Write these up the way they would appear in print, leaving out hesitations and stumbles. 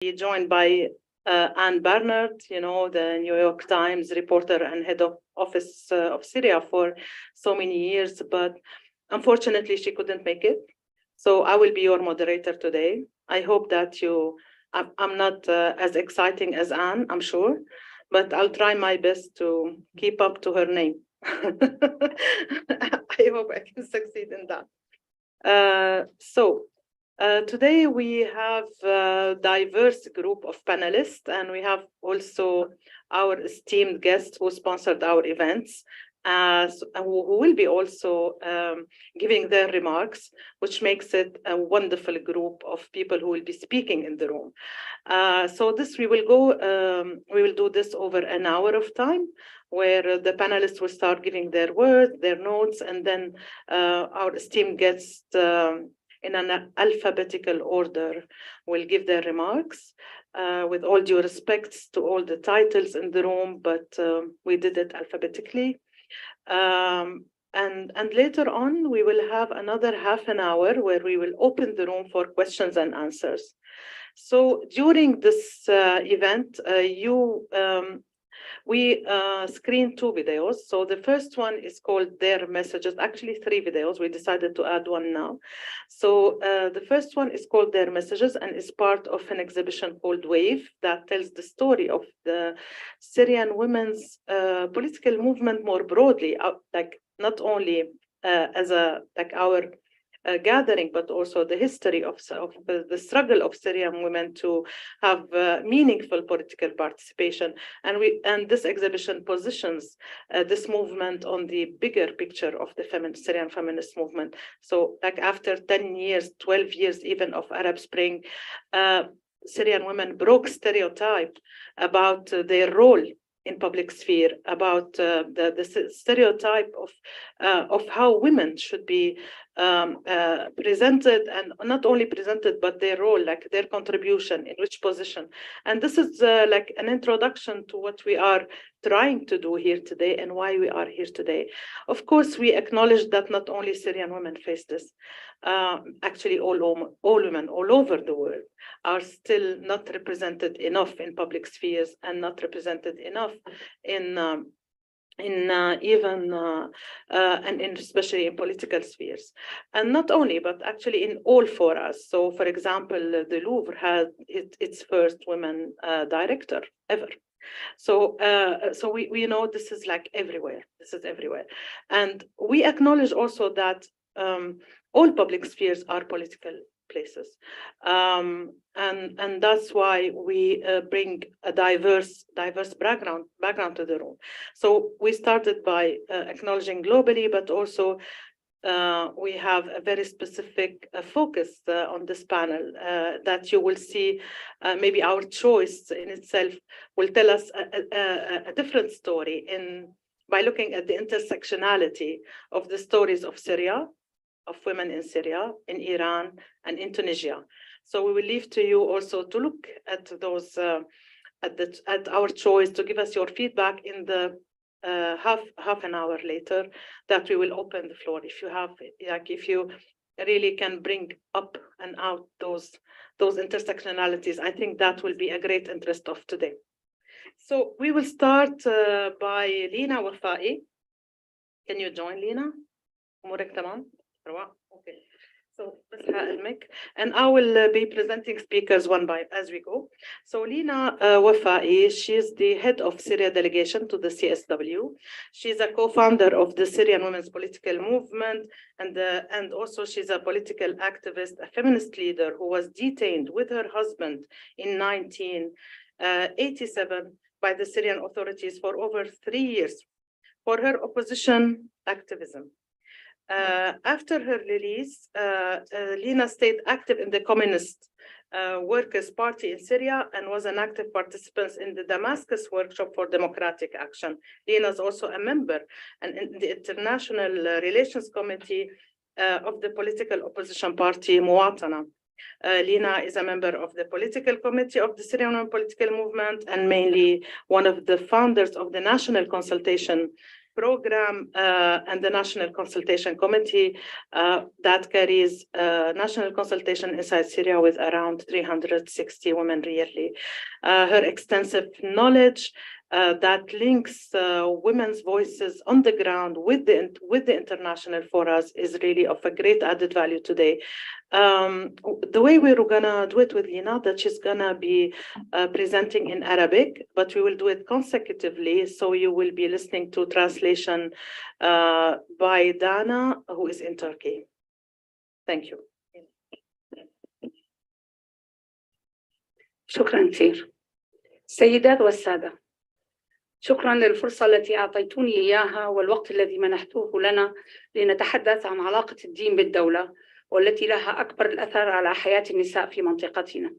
Joined by Anne Barnard, the New York Times reporter and head of office of Syria for so many years, but unfortunately she couldn't make it. So I will be your moderator today. I hope that I'm not as exciting as Anne, I'm sure, but I'll try my best to keep up to her name. I hope I can succeed in that. Today we have a diverse group of panelists, and we have also our esteemed guests who sponsored our events, who will be also giving their remarks, which makes it a wonderful group of people who will be speaking in the room. We will do this over an hour of time, where the panelists will start giving their words, their notes, and then our esteemed guests in an alphabetical order will give their remarks, with all due respects to all the titles in the room, but we did it alphabetically. And later on, we will have another half an hour where we will open the room for questions and answers. So during this event, we screened 2 videos. So the first one is called Their Messages, actually 3 videos. We decided to add one now. So the first one is called Their Messages and is part of an exhibition called Wave that tells the story of the Syrian women's political movement more broadly, like not only as our gathering, but also the history of the struggle of Syrian women to have meaningful political participation. And this exhibition positions this movement on the bigger picture of the Syrian feminist movement. So after 10 years, 12 years even of Arab Spring, Syrian women broke stereotype about their role in public sphere, about the stereotype of how women should be presented, and not only presented, but their role, like their contribution, in which position. And this is like an introduction to what we are trying to do here today and why we are here today. Of course, we acknowledge that not only Syrian women face this, actually all women all over the world are still not represented enough in public spheres and not represented enough especially in political spheres. And not only, but actually in all forums. So for example, the Louvre had its first women director ever. So we know this is like everywhere. This is everywhere. And we acknowledge also that all public spheres are political places. And that's why we bring a diverse background to the room. So we started by acknowledging globally, but also we have a very specific focus on this panel that you will see. Maybe our choice in itself will tell us a different story by looking at the intersectionality of the stories of Syria, of women in Syria, in Iran, and in Tunisia. So we will leave to you also to look at those, at our choice, to give us your feedback in the half an hour later, that we will open the floor. If you really can bring up and out those intersectionalities, I think that will be a great interest of today. So we will start by Lina Wafai. Can you join, Lina? Okay. So and I will be presenting speakers one by as we go. So Lina Wafai, she is the head of Syria delegation to the CSW. She's a co-founder of the Syrian Women's Political Movement, and also she's a political activist, a feminist leader who was detained with her husband in 1987 by the Syrian authorities for over 3 years for her opposition activism. After her release, Lina stayed active in the Communist Workers' Party in Syria and was an active participant in the Damascus Workshop for Democratic Action. Lina is also a member in the International Relations Committee of the political opposition party Muwatana. Lina is a member of the political committee of the Syrian Women Political Movement and mainly one of the founders of the National Consultation program and the National Consultation Committee that carries national consultation inside Syria with around 360 women really. Her extensive knowledge that links women's voices on the ground with the international forums is really of a great added value today. The way we're gonna do it with Lina, that she's gonna be presenting in Arabic, but we will do it consecutively. So you will be listening to translation by Dana, who is in Turkey. Thank you. شكرا كثير. السيدات والسادة، شكرا للفرصة التي أعطيتوني إياها والوقت الذي منحتوه لنا لنتحدث عن علاقة الدين بالدولة والتي لها أكبر الأثر على حياة النساء في منطقتنا.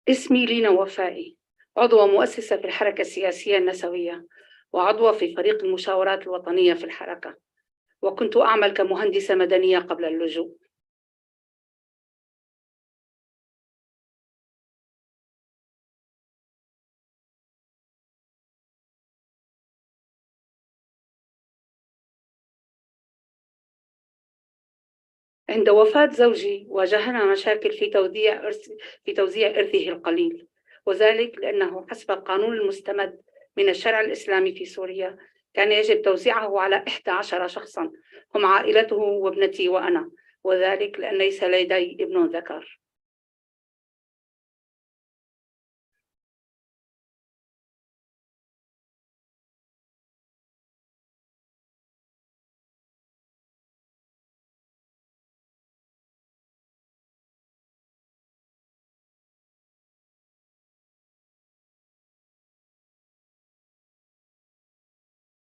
اسمي لينا وفائي، عضوة مؤسسة في الحركة السياسية النسوية وعضوة في فريق المشاورات الوطنية في الحركة، وكنت أعمل كمهندسة مدنية قبل اللجوء. عند وفاة زوجي واجهنا مشاكل في توزيع إرثه القليل، وذلك لأنه حسب القانون المستمد من الشرع الإسلامي في سوريا كان يجب توزيعه على 11 شخصاً هم عائلته وابنتي وأنا، وذلك لأن ليس لدي ابن ذكر.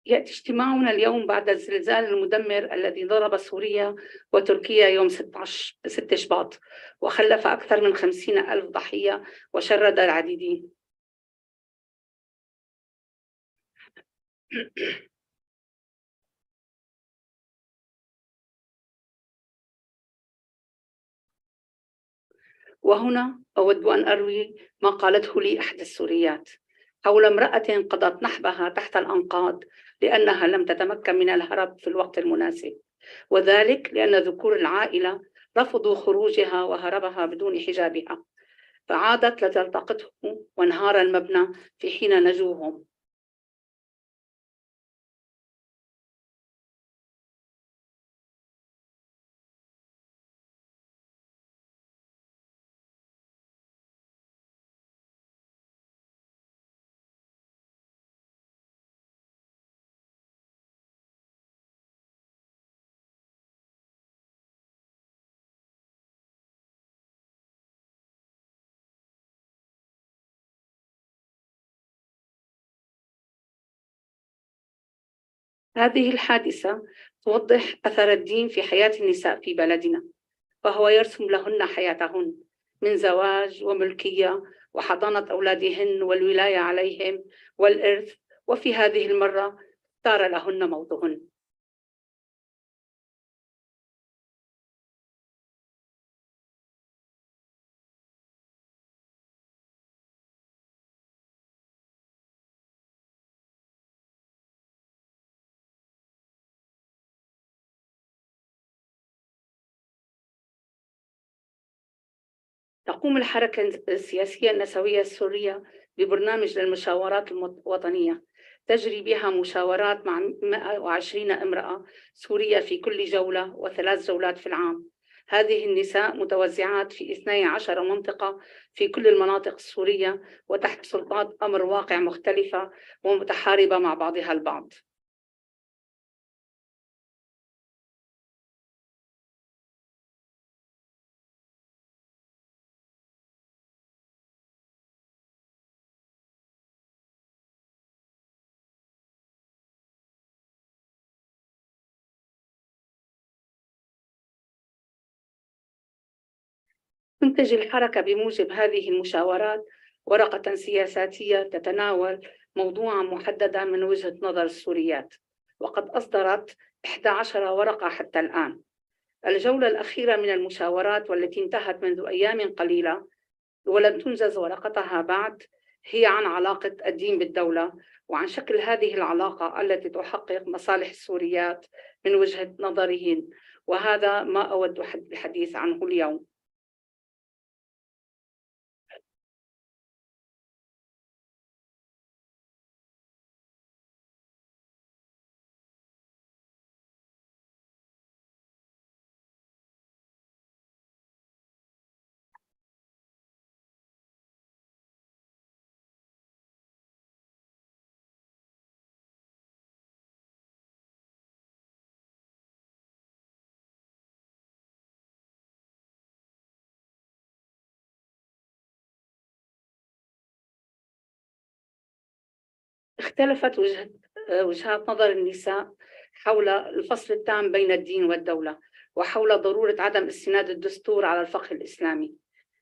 يأتي اجتماعنا اليوم بعد الزلزال المدمر الذي ضرب سوريا وتركيا يوم 6 شباط وخلف أكثر من 50,000 ضحية وشرد العديدين. وهنا أود أن أروي ما قالته لي أحد السوريات حول امرأة قضت نحبها تحت الأنقاض لأنها لم تتمكن من الهرب في الوقت المناسب، وذلك لأن ذكور العائلة رفضوا خروجها وهربها بدون حجابها، فعادت لتلتقطه وانهار المبنى في حين نجوهم. هذه الحادثة توضح أثر الدين في حياة النساء في بلدنا، فهو يرسم لهن حياتهن من زواج وملكية وحضانة أولادهن والولاية عليهم والإرث، وفي هذه المرة اختار لهن موتهن. تقوم الحركة السياسية النسوية السورية ببرنامج للمشاورات الوطنية تجري بها مشاورات مع 120 امرأة سورية في كل جولة و3 جولات في العام. هذه النساء متوزعات في 12 منطقة في كل المناطق السورية وتحت سلطات أمر واقع مختلفة ومتحاربة مع بعضها البعض. تنتج الحركة بموجب هذه المشاورات ورقة سياساتية تتناول موضوعا محددا من وجهة نظر السوريات، وقد أصدرت 11 ورقة حتى الآن. الجولة الأخيرة من المشاورات والتي انتهت منذ أيام قليلة ولم تنجز ورقتها بعد هي عن علاقة الدين بالدولة وعن شكل هذه العلاقة التي تحقق مصالح السوريات من وجهة نظرهن، وهذا ما أود الحديث عنه اليوم. اختلفت وجهات نظر النساء حول الفصل التام بين الدين والدولة وحول ضرورة عدم استناد الدستور على الفقه الإسلامي،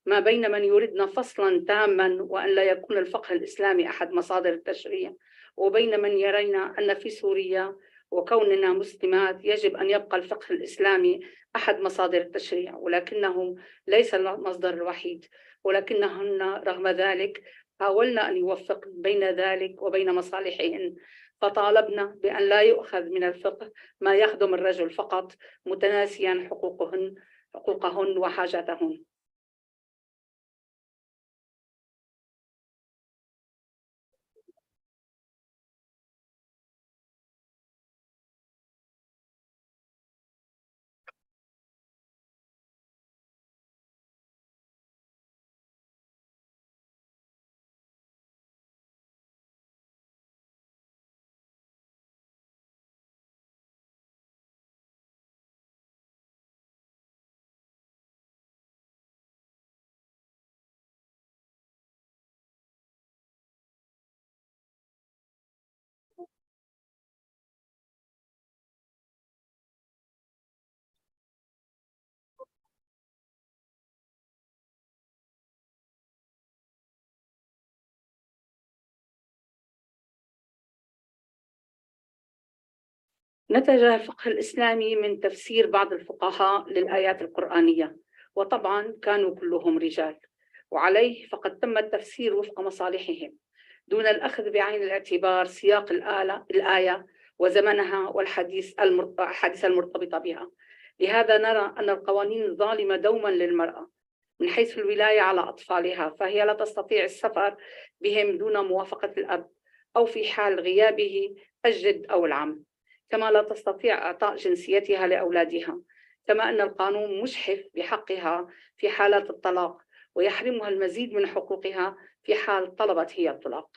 ما بين من يريدن فصلا تاما وأن لا يكون الفقه الإسلامي أحد مصادر التشريع، وبين من يرين أن في سوريا وكوننا مسلمات يجب أن يبقى الفقه الإسلامي أحد مصادر التشريع، ولكنه ليس المصدر الوحيد، ولكنهن رغم ذلك حاولنا أن يوفق بين ذلك وبين مصالحهن، فطالبنا بأن لا يؤخذ من الفقه ما يخدم الرجل فقط، متناسيا حقوقهن وحاجاتهن. نتج الفقه الإسلامي من تفسير بعض الفقهاء للآيات القرآنية، وطبعا كانوا كلهم رجال، وعليه فقد تم التفسير وفق مصالحهم دون الأخذ بعين الاعتبار سياق الآية وزمنها والحديث المرتبطة بها. لهذا نرى أن القوانين الظالمة دوما للمرأة من حيث الولاية على أطفالها، فهي لا تستطيع السفر بهم دون موافقة الأب أو في حال غيابه الجد أو العم، كما لا تستطيع إعطاء جنسيتها لأولادها، كما أن القانون مجحف بحقها في حالات الطلاق ويحرمها المزيد من حقوقها في حال طلبت هي الطلاق.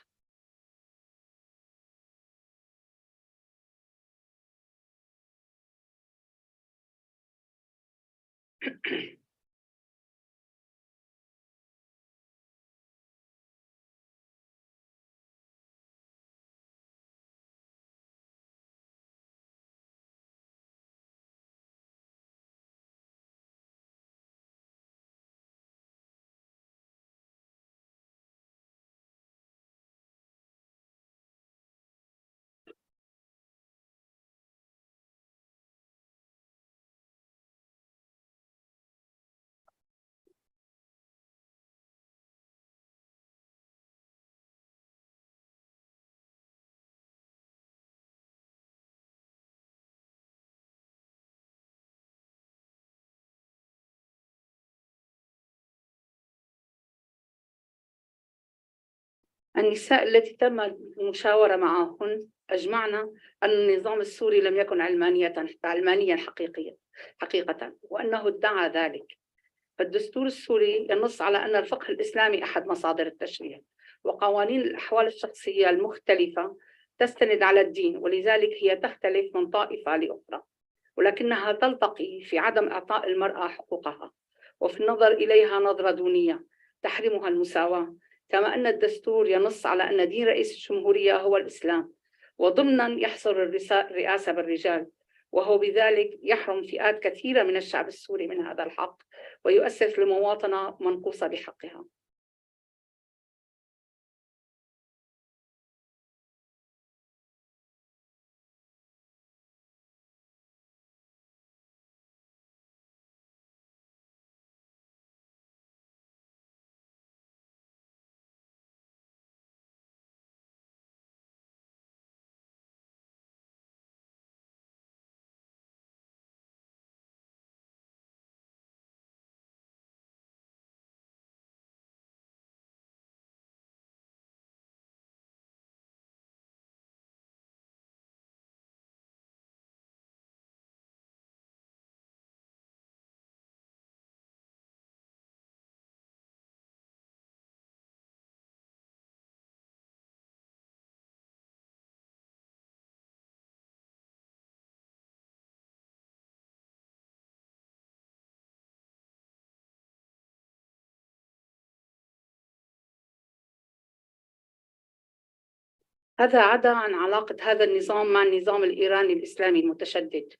النساء التي تم المشاورة معهن أجمعنا أن النظام السوري لم يكن علمانيا حقيقة، وأنه ادعى ذلك. فالدستور السوري ينص على أن الفقه الإسلامي أحد مصادر التشريع، وقوانين الأحوال الشخصية المختلفة تستند على الدين، ولذلك هي تختلف من طائفة لأخرى، ولكنها تلتقي في عدم إعطاء المرأة حقوقها وفي النظر إليها نظرة دونية تحرمها المساواة، كما أن الدستور ينص على أن دين رئيس الجمهورية هو الإسلام، وضمنا يحصر الرئاسة بالرجال، وهو بذلك يحرم فئات كثيرة من الشعب السوري من هذا الحق ويؤسس لمواطنة منقوصة بحقها. هذا عدا عن علاقة هذا النظام مع النظام الإيراني الإسلامي المتشدد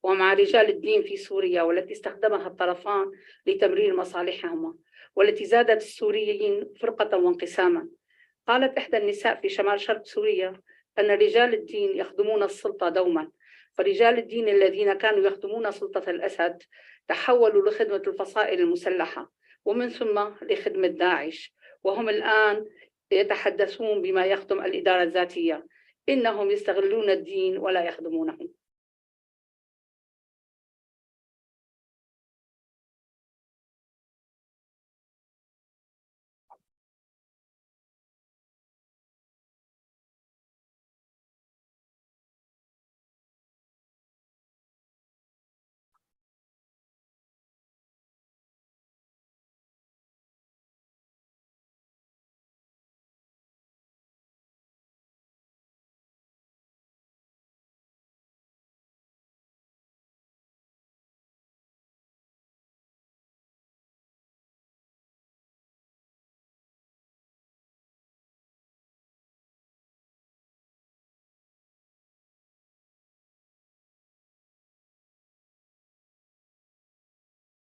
ومع رجال الدين في سوريا، والتي استخدمها الطرفان لتمرير مصالحهما، والتي زادت السوريين فرقة وانقساما. قالت إحدى النساء في شمال شرق سوريا أن رجال الدين يخدمون السلطة دوما، فرجال الدين الذين كانوا يخدمون سلطة الأسد تحولوا لخدمة الفصائل المسلحة ومن ثم لخدمة داعش، وهم الآن يتحدثون بما يخدم الإدارة الذاتية. إنهم يستغلون الدين ولا يخدمونه.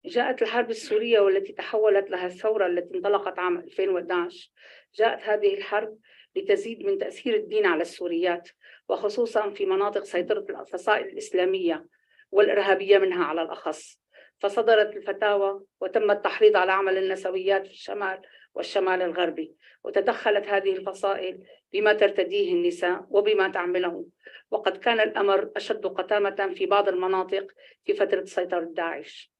جاءت الحرب السورية والتي تحولت لها الثورة التي انطلقت عام 2011. جاءت هذه الحرب لتزيد من تأثير الدين على السوريات، وخصوصا في مناطق سيطرة الفصائل الإسلامية والإرهابية منها على الأخص. فصدرت الفتاوى وتم التحريض على عمل النسويات في الشمال والشمال الغربي، وتدخلت هذه الفصائل بما ترتديه النساء وبما تعمله، وقد كان الأمر أشد قتامة في بعض المناطق في فترة سيطرة داعش.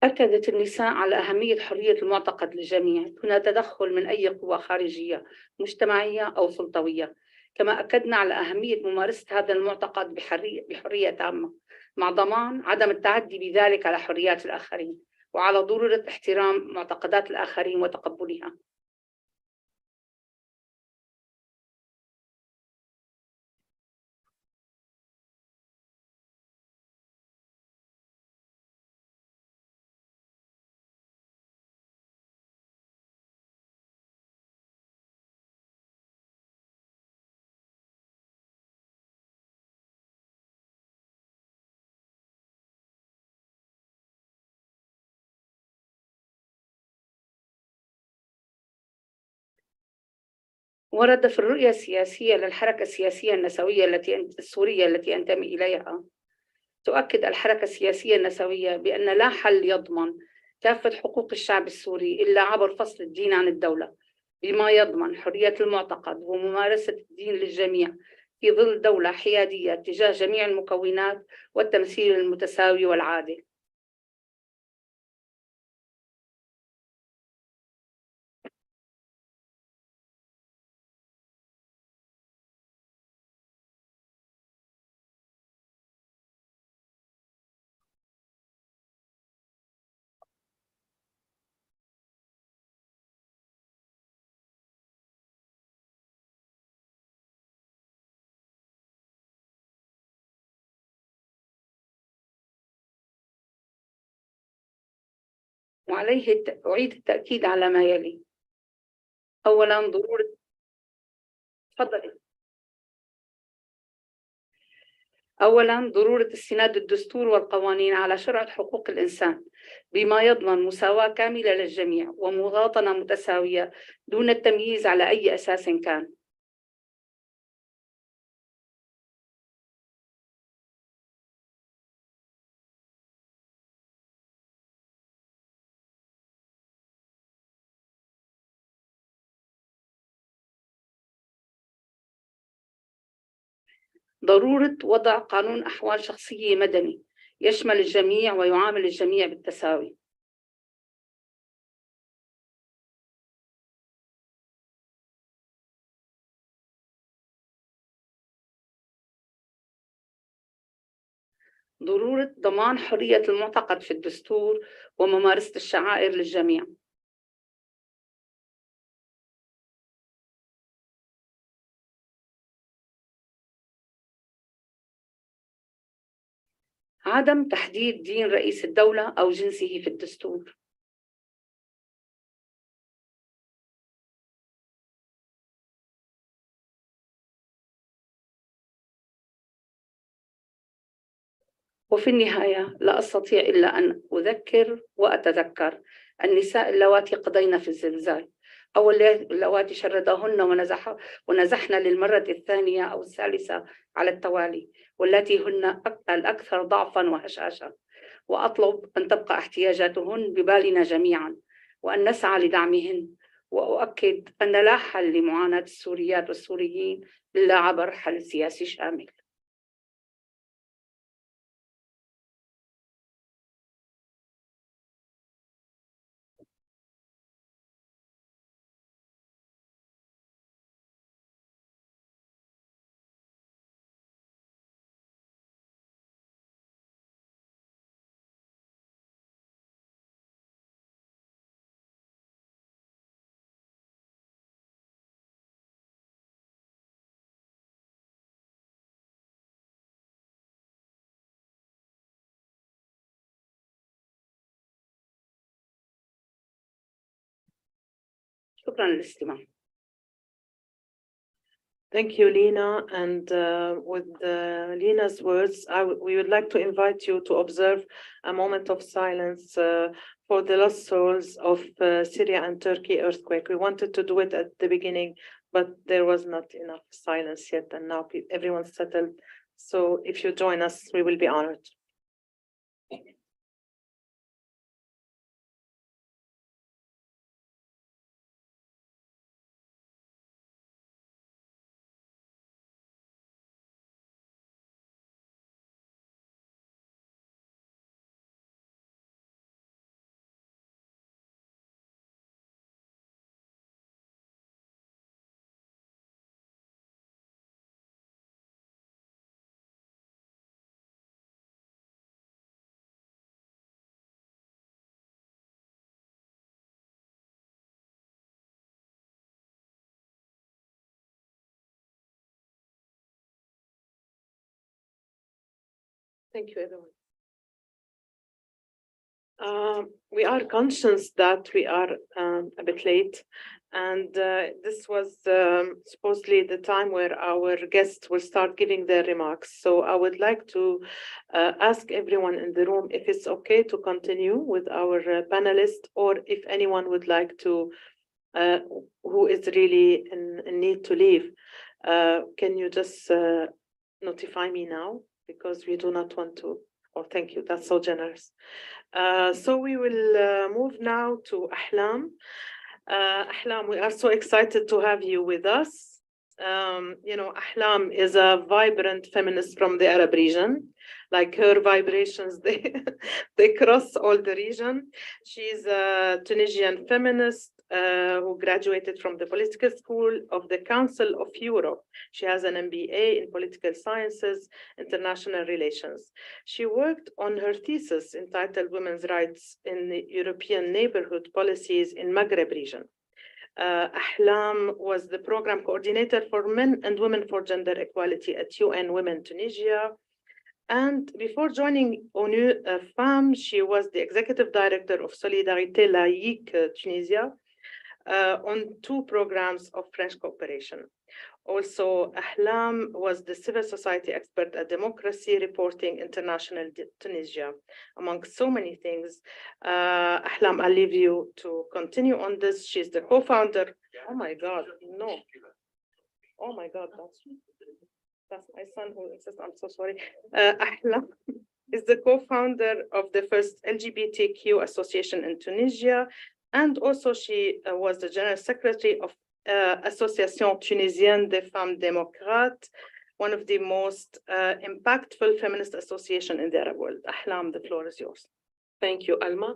أكدت النساء على أهمية حرية المعتقد للجميع دون تدخل من أي قوى خارجية مجتمعية أو سلطوية، كما أكدنا على أهمية ممارسة هذا المعتقد بحرية تامة، مع ضمان عدم التعدي بذلك على حريات الآخرين، وعلى ضرورة احترام معتقدات الآخرين وتقبلها. ورد في الرؤية السياسية للحركة السياسية النسوية السورية التي أنتمي إليها، تؤكد الحركة السياسية النسوية بأن لا حل يضمن كافة حقوق الشعب السوري إلا عبر فصل الدين عن الدولة، بما يضمن حرية المعتقد وممارسة الدين للجميع في ظل دولة حيادية تجاه جميع المكونات والتمثيل المتساوي والعادل. وعليه أعيد التأكيد على ما يلي. أولاً ضرورة تفضلي. أولاً ضرورة استناد الدستور والقوانين على شرع حقوق الإنسان بما يضمن مساواة كاملة للجميع ومواطنة متساوية دون التمييز على أي أساس كان. ضرورة وضع قانون أحوال شخصية مدني يشمل الجميع ويعامل الجميع بالتساوي. ضرورة ضمان حرية المعتقد في الدستور وممارسة الشعائر للجميع. عدم تحديد دين رئيس الدولة أو جنسه في الدستور. وفي النهاية لا أستطيع إلا أن أذكر وأتذكر النساء اللواتي قضين في الزلزال أو اللواتي شردهن ونزحن للمرة الثانية أو الثالثة على التوالي، والتي هن الأكثر ضعفا وهشاشة، وأطلب أن تبقى احتياجاتهن ببالنا جميعا وأن نسعى لدعمهن، وأؤكد أن لا حل لمعاناة السوريات والسوريين إلا عبر حل سياسي شامل. شكرا للاستماع. Thank you, Lina. And with Lina's words, we would like to invite you to observe a moment of silence for the lost souls of Syria and Turkey earthquake. We wanted to do it at the beginning, but there was not enough silence yet, and now everyone's settled. So if you join us, we will be honored. Thank you, everyone. We are conscious that we are a bit late, and this was supposedly the time where our guests will start giving their remarks. So I would like to ask everyone in the room if it's okay to continue with our panelists, or if anyone would like to, who is really in need to leave. Can you just notify me now? Because we do not want to. Oh, thank you. That's so generous. So we will move now to Ahlam. Ahlam, we are so excited to have you with us. You know, Ahlam is a vibrant feminist from the Arab region. Like her vibrations, they cross all the region. She's a Tunisian feminist who graduated from the Political School of the Council of Europe. She has an MBA in Political Sciences, International Relations. She worked on her thesis entitled Women's Rights in the European Neighborhood Policies in Maghreb region. Ahlam was the program coordinator for Men and Women for Gender Equality at UN Women Tunisia. And before joining ONU Femmes, she was the executive director of Solidarité Laïque Tunisia on 2 programs of French cooperation. Also, Ahlam was the civil society expert at Democracy Reporting International Tunisia, among so many things. Ahlam, I'll leave you to continue on this. She's the co-founder. Oh my God, no. Oh my God, that's my son who insists. I'm so sorry. Ahlam is the co-founder of the first LGBTQ association in Tunisia. And also she was the general secretary of Association Tunisienne des Femmes Démocrates, one of the most impactful feminist association in the Arab world. Ahlam, the floor is yours. Thank you, Alma.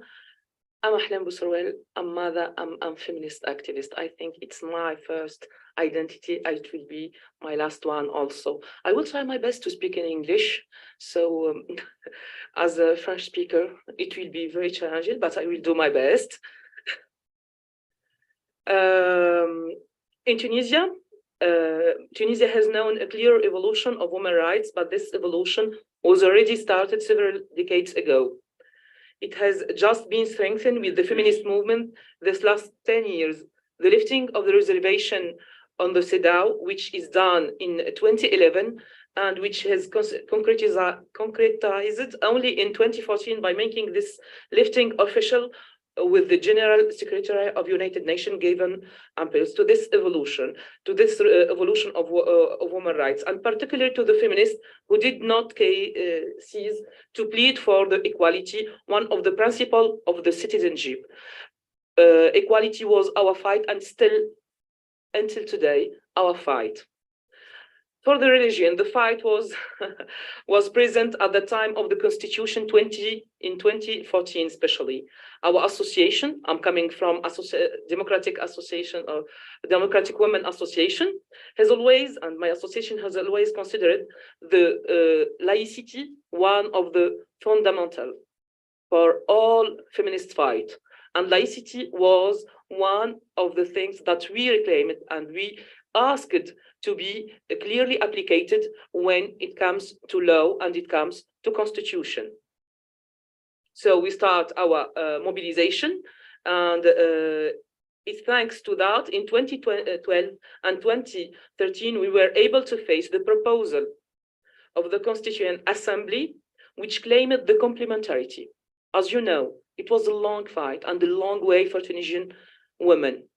I'm Ahlam Bousrouel. I'm mother. I'm feminist activist. I think it's my first identity. It will be my last one also. I will try my best to speak in English. So as a French speaker, it will be very challenging, but I will do my best. In Tunisia, Tunisia has known a clear evolution of women's rights, but this evolution was already started several decades ago. It has just been strengthened with the feminist movement this last 10 years. The lifting of the reservation on the CEDAW, which is done in 2011, and which has concretized only in 2014 by making this lifting official with the General Secretary of United Nations given impulse to this evolution, of women's rights, and particularly to the feminists who did not cease to plead for the equality, one of the principles of the citizenship. Equality was our fight, and still, until today, our fight. For the religion, the fight was present at the time of the Constitution in 2014, especially. Our association, I'm coming from Democratic Women Association, has always, and my association has always considered the laicity one of the fundamental for all feminist fight. And laicity was one of the things that we reclaimed and we asked to be clearly applied when it comes to law and it comes to constitution. So we start our mobilization, and it's thanks to that in 2012 and 2013 we were able to face the proposal of the Constituent Assembly, which claimed the complementarity. As you know, it was a long fight and a long way for Tunisian women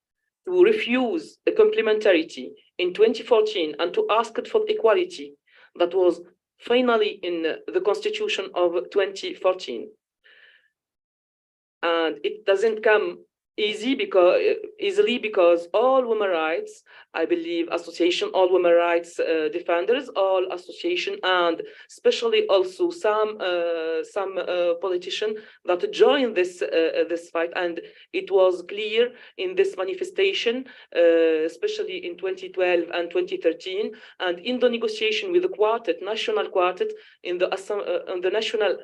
to refuse the complementarity in 2014 and to ask for equality that was finally in the Constitution of 2014. And it doesn't come easily because all women's rights, I believe, association, all women's rights defenders, all association, and especially also some politicians that joined this fight. And it was clear in this manifestation, especially in 2012 and 2013, and in the negotiation with the quartet, national quartet, in the national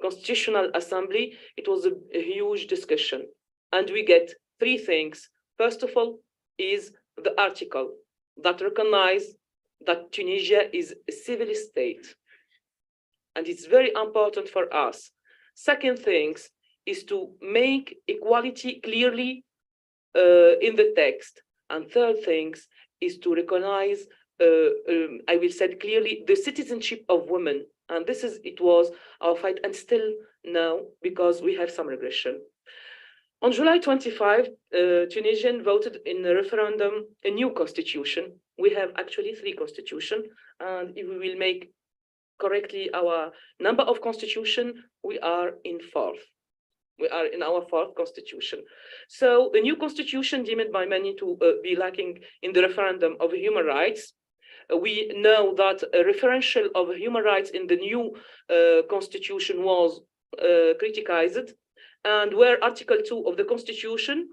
Constitutional Assembly, it was a huge discussion. And we get three things. First of all, is the article that recognizes that Tunisia is a civil state. And it's very important for us. Second thing is to make equality clearly in the text. And third thing is to recognize, I will say clearly, the citizenship of women. And it was our fight, and still now, because we have some regression. On July 25, Tunisian voted in a referendum a new constitution. We have actually 3 constitutions, and if we will make correctly our number of constitution, we are in 4th. We are in our 4th constitution. So a new constitution deemed by many to be lacking in the referendum of human rights. We know that a referential of human rights in the new constitution was criticized, and where Article 2 of the Constitution,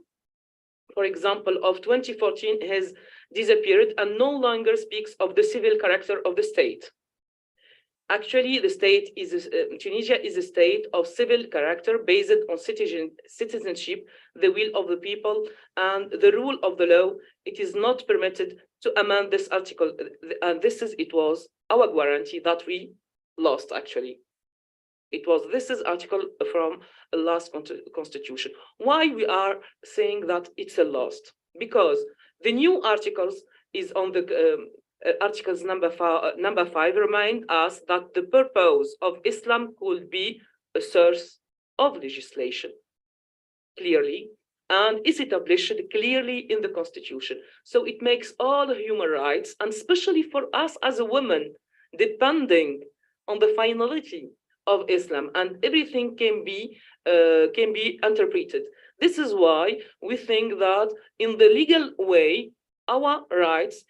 for example, of 2014 has disappeared and no longer speaks of the civil character of the state. Actually, the state is Tunisia is a state of civil character based on citizenship, the will of the people, and the rule of the law. It is not permitted to amend this article, and it was our guarantee that we lost. Actually, this is article from the last constitution. Why we are saying that it's a lost? Because the new articles is on the articles number 5 remind us that the purpose of Islam could be a source of legislation, clearly, and is established clearly in the constitution. So it makes all human rights, and especially for us as a woman, depending on the finality of Islam, and everything can be interpreted. This is why we think that in the legal way, our rights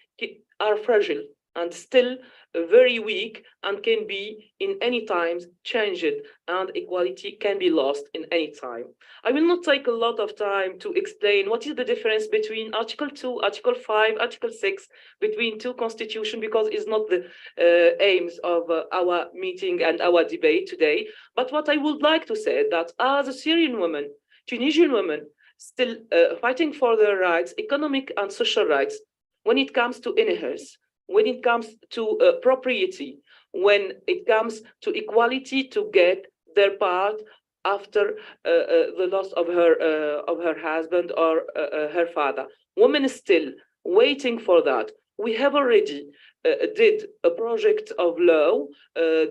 are fragile and still very weak and can be in any times changed, and equality can be lost in any time. I will not take a lot of time to explain what is the difference between Article 2, Article 5, Article 6, between two constitutions, because it's not the aims of our meeting and our debate today. But what I would like to say that as a Syrian woman, Tunisian woman, still fighting for their rights, economic and social rights, when it comes to inheritance, when it comes to propriety, when it comes to equality to get their part after the loss of her husband or her father. Women is still waiting for that. We have already did a project of law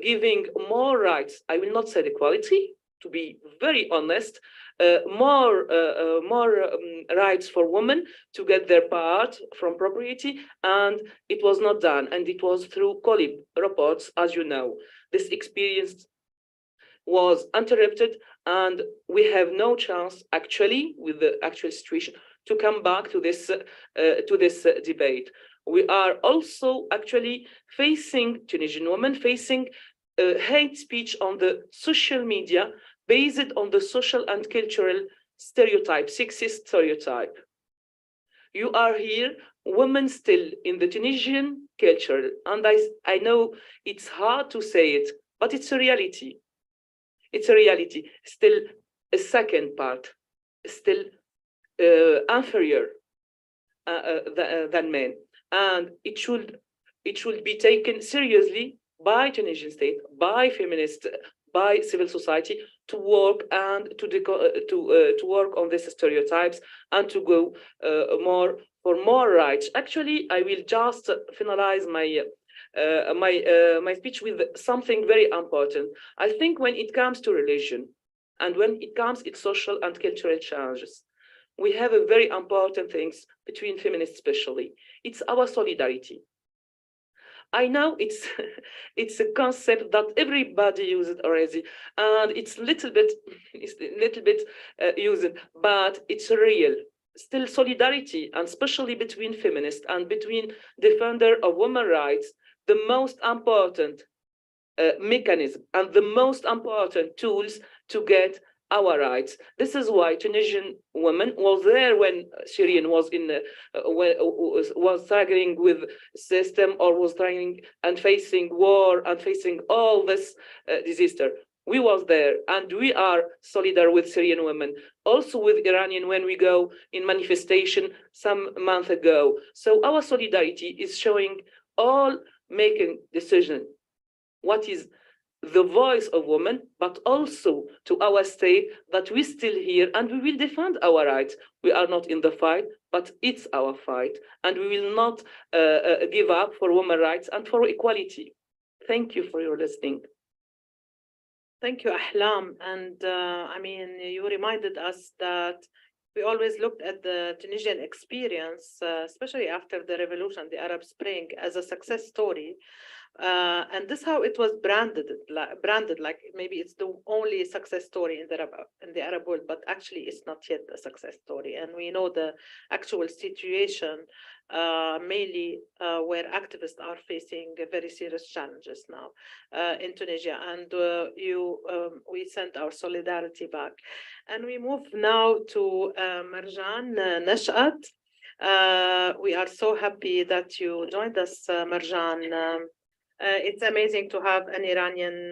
giving more rights. I will not say equality, to be very honest, more rights for women to get their part from property, and it was not done. And it was through COLIB reports, as you know. This experience was interrupted, and we have no chance, actually, with the actual situation, to come back to this debate. We are also actually facing, Tunisian women facing hate speech on the social media based on the social and cultural stereotype, sexist stereotype. You are here, women still in the Tunisian culture, and I know it's hard to say it, but it's a reality. It's a reality. Still a second part, still inferior than men, and it should be taken seriously by Tunisian state, by feminists, by civil society, to work and to work on these stereotypes and to go for more rights. Actually, I will just finalize my speech with something very important. I think when it comes to religion and when it comes to social and cultural challenges, we have a very important things between feminists especially. It's our solidarity. I know it's a concept that everybody uses already, and it's a little bit used, but it's real. Still solidarity, and especially between feminists and between defender of women's rights, the most important mechanism and the most important tools to get our rights. This is why Tunisian women was there when Syrian was was struggling with system, or was trying and facing war and facing all this disaster. We was there, and we are solidar with Syrian women, also with Iranian when we go in manifestation some month ago. So our solidarity is showing all making decision what is the voice of women, but also to our state that we still here and we will defend our rights. We are not in the fight, but it's our fight, and we will not give up for women's rights and for equality. Thank you for your listening. Thank you, Ahlam. And I mean, you reminded us that we always looked at the Tunisian experience, especially after the revolution, the Arab Spring, as a success story. And this is how it was branded like maybe it's the only success story in the Arab world, but actually it's not yet a success story. And we know the actual situation, mainly where activists are facing very serious challenges now in Tunisia. And we sent our solidarity back. And we move now to Marjan Nashat. We are so happy that you joined us, Marjan. It's amazing to have an Iranian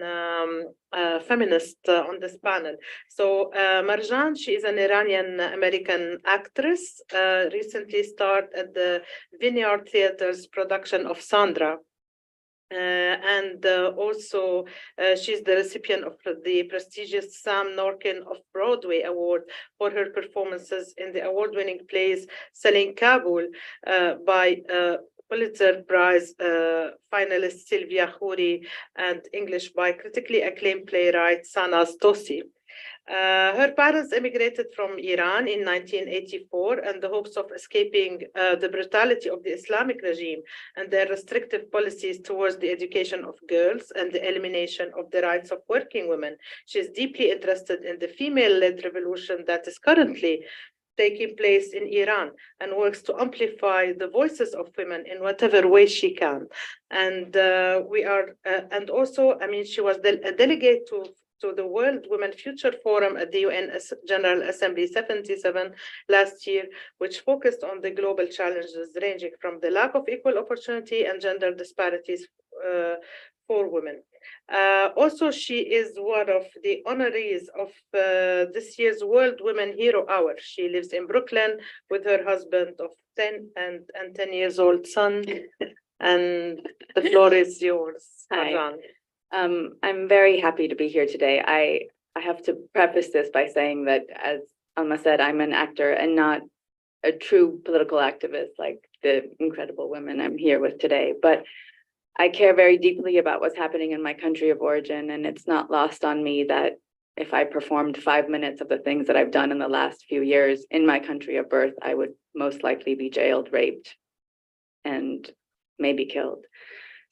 feminist on this panel. So Marjan, she is an Iranian American actress, recently starred at the Vineyard Theater's production of Sandra. And also she's the recipient of the prestigious Sam Norkin Off-Broadway Award for her performances in the award-winning plays Selling Kabul by Pulitzer Prize finalist Sylvia Khoury and English by critically acclaimed playwright Sanaz Tosi. Her parents immigrated from Iran in 1984 in the hopes of escaping the brutality of the Islamic regime and their restrictive policies towards the education of girls and the elimination of the rights of working women. She is deeply interested in the female-led revolution that is currently taking place in Iran and works to amplify the voices of women in whatever way she can. And and also, I mean, she was a delegate to the World Women Future Forum at the UN General Assembly 77 last year, which focused on the global challenges ranging from the lack of equal opportunity and gender disparities for women. Also, she is one of the honorees of this year's World Women Hero Hour. She lives in Brooklyn with her husband of 10 and 10 years old son. And the floor is yours, Hi. Marjan. I'm very happy to be here today. I have to preface this by saying that, as Alma said, I'm an actor and not a true political activist like the incredible women I'm here with today. But I care very deeply about what's happening in my country of origin, and it's not lost on me that if I performed 5 minutes of the things that I've done in the last few years in my country of birth, I would most likely be jailed, raped, and maybe killed.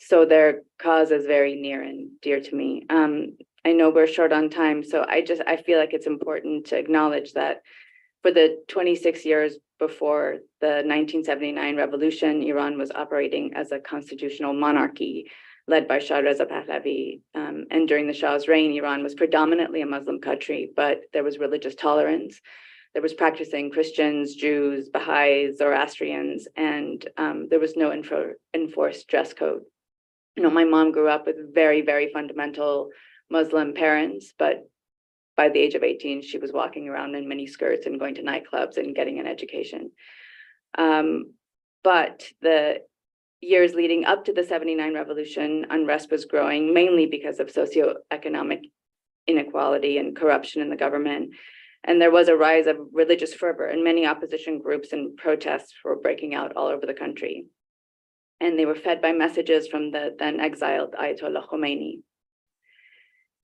So their cause is very near and dear to me. I know we're short on time, so I feel like it's important to acknowledge that for the 26 years before the 1979 revolution, Iran was operating as a constitutional monarchy led by Shah Reza Pahlavi. And during the Shah's reign, Iran was predominantly a Muslim country, but there was religious tolerance. There was practicing Christians, Jews, Baha'is, Zoroastrians, and there was no enforced dress code. You know, my mom grew up with very, very fundamental Muslim parents, but by the age of 18, she was walking around in mini skirts and going to nightclubs and getting an education. But the years leading up to the 79 revolution, unrest was growing, mainly because of socioeconomic inequality and corruption in the government. And there was a rise of religious fervor, and many opposition groups and protests were breaking out all over the country. And they were fed by messages from the then exiled Ayatollah Khomeini.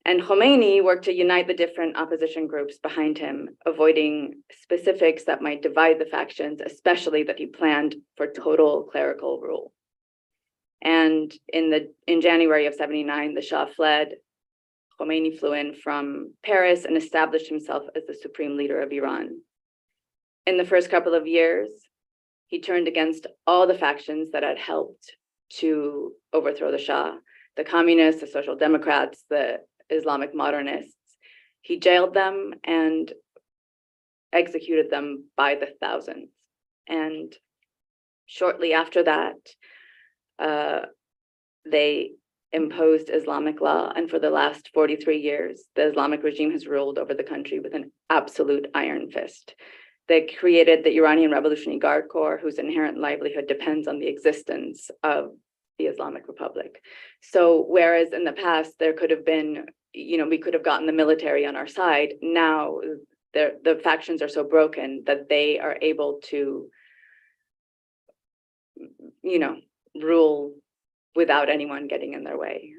And Khomeini worked to unite the different opposition groups behind him, avoiding specifics that might divide the factions, especially that he planned for total clerical rule. And in January of 79, the Shah fled. Khomeini flew in from Paris and established himself as the supreme leader of Iran. In the first couple of years, he turned against all the factions that had helped to overthrow the Shah, the communists, the social democrats, the Islamic modernists. He jailed them and executed them by the thousands. And shortly after that, they imposed Islamic law. And for the last 43 years, the Islamic regime has ruled over the country with an absolute iron fist. They created the Iranian Revolutionary Guard Corps, whose inherent livelihood depends on the existence of the Islamic Republic. So whereas in the past there could have been, you know, we could have gotten the military on our side, now the factions are so broken that they are able to, you know, rule without anyone getting in their way.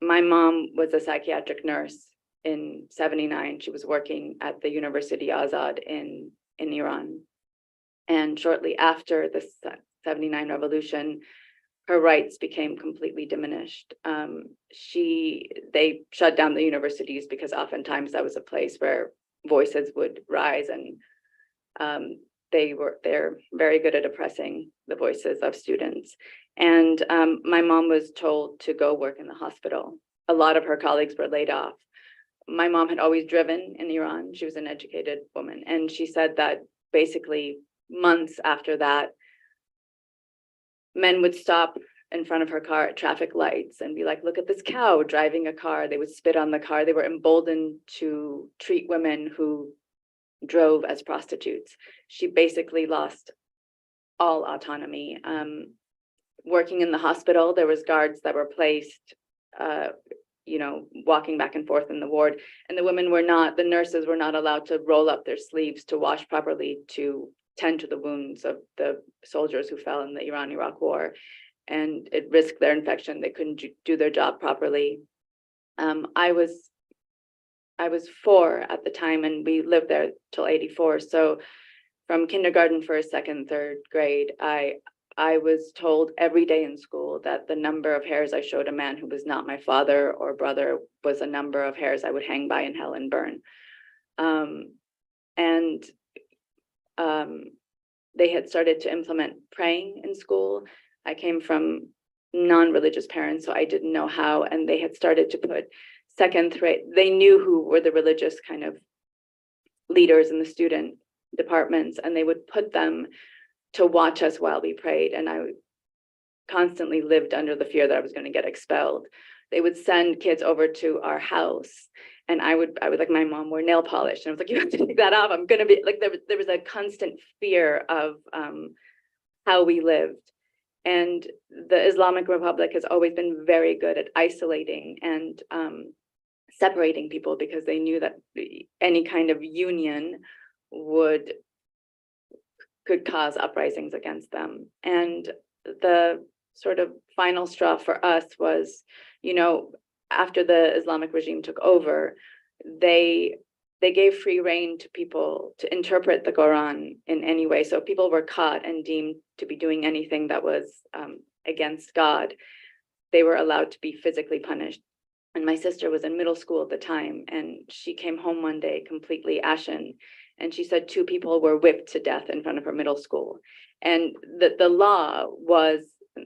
My mom was a psychiatric nurse in 79. She was working at the University Azad in Iran. And shortly after the 79 revolution, her rights became completely diminished. They shut down the universities because oftentimes that was a place where voices would rise, and they're very good at oppressing the voices of students. And my mom was told to go work in the hospital. A lot of her colleagues were laid off. My mom had always driven in Iran. She was an educated woman. And she said that basically months after that, men would stop in front of her car at traffic lights and be like, look at this cow driving a car. They would spit on the car. They were emboldened to treat women who drove as prostitutes. She basically lost all autonomy. Working in the hospital, there was guards that were placed, you know, walking back and forth in the ward, and the nurses were not allowed to roll up their sleeves to wash properly, to tend to the wounds of the soldiers who fell in the Iran-Iraq war, and it risked their infection. They couldn't do their job properly. I was 4 at the time, and we lived there till 84. So from kindergarten, first, second, third grade, I was told every day in school that the number of hairs I showed a man who was not my father or brother was a number of hairs I would hang by in hell and burn. and they had started to implement praying in school. I came from non-religious parents, so I didn't know how, and they had started to put they knew who were the religious kind of leaders in the student departments, and they would put them to watch us while we prayed, and I constantly lived under the fear that I was going to get expelled. They would send kids over to our house, and I would like, my mom wore nail polish, and I was like, you have to take that off. I'm going to be like, there was a constant fear of how we lived. And the Islamic Republic has always been very good at isolating and separating people, because they knew that any kind of union could cause uprisings against them. And the sort of final straw for us was, after the Islamic regime took over, they gave free rein to people to interpret the Quran in any way. So people were caught and deemed to be doing anything that was against God, they were allowed to be physically punished. And my sister was in middle school at the time, and she came home one day completely ashen, and she said 2 people were whipped to death in front of her middle school. And the law was,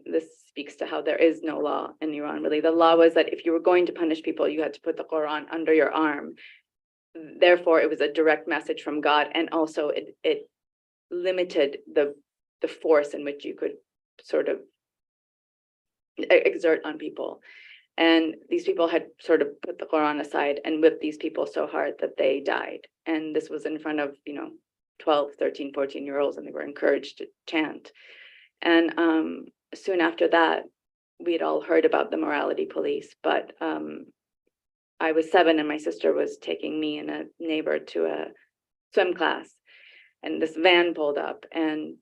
this speaks to how there is no law in Iran, really. The law was that if you were going to punish people, you had to put the Quran under your arm. Therefore, it was a direct message from God, and also it limited the force in which you could sort of exert on people. And these people had sort of put the Quran aside and whipped these people so hard that they died. And this was in front of, 12, 13, 14-year-olds, and they were encouraged to chant. And soon after that, we had all heard about the morality police, but I was 7 and my sister was taking me and a neighbor to a swim class, and this van pulled up and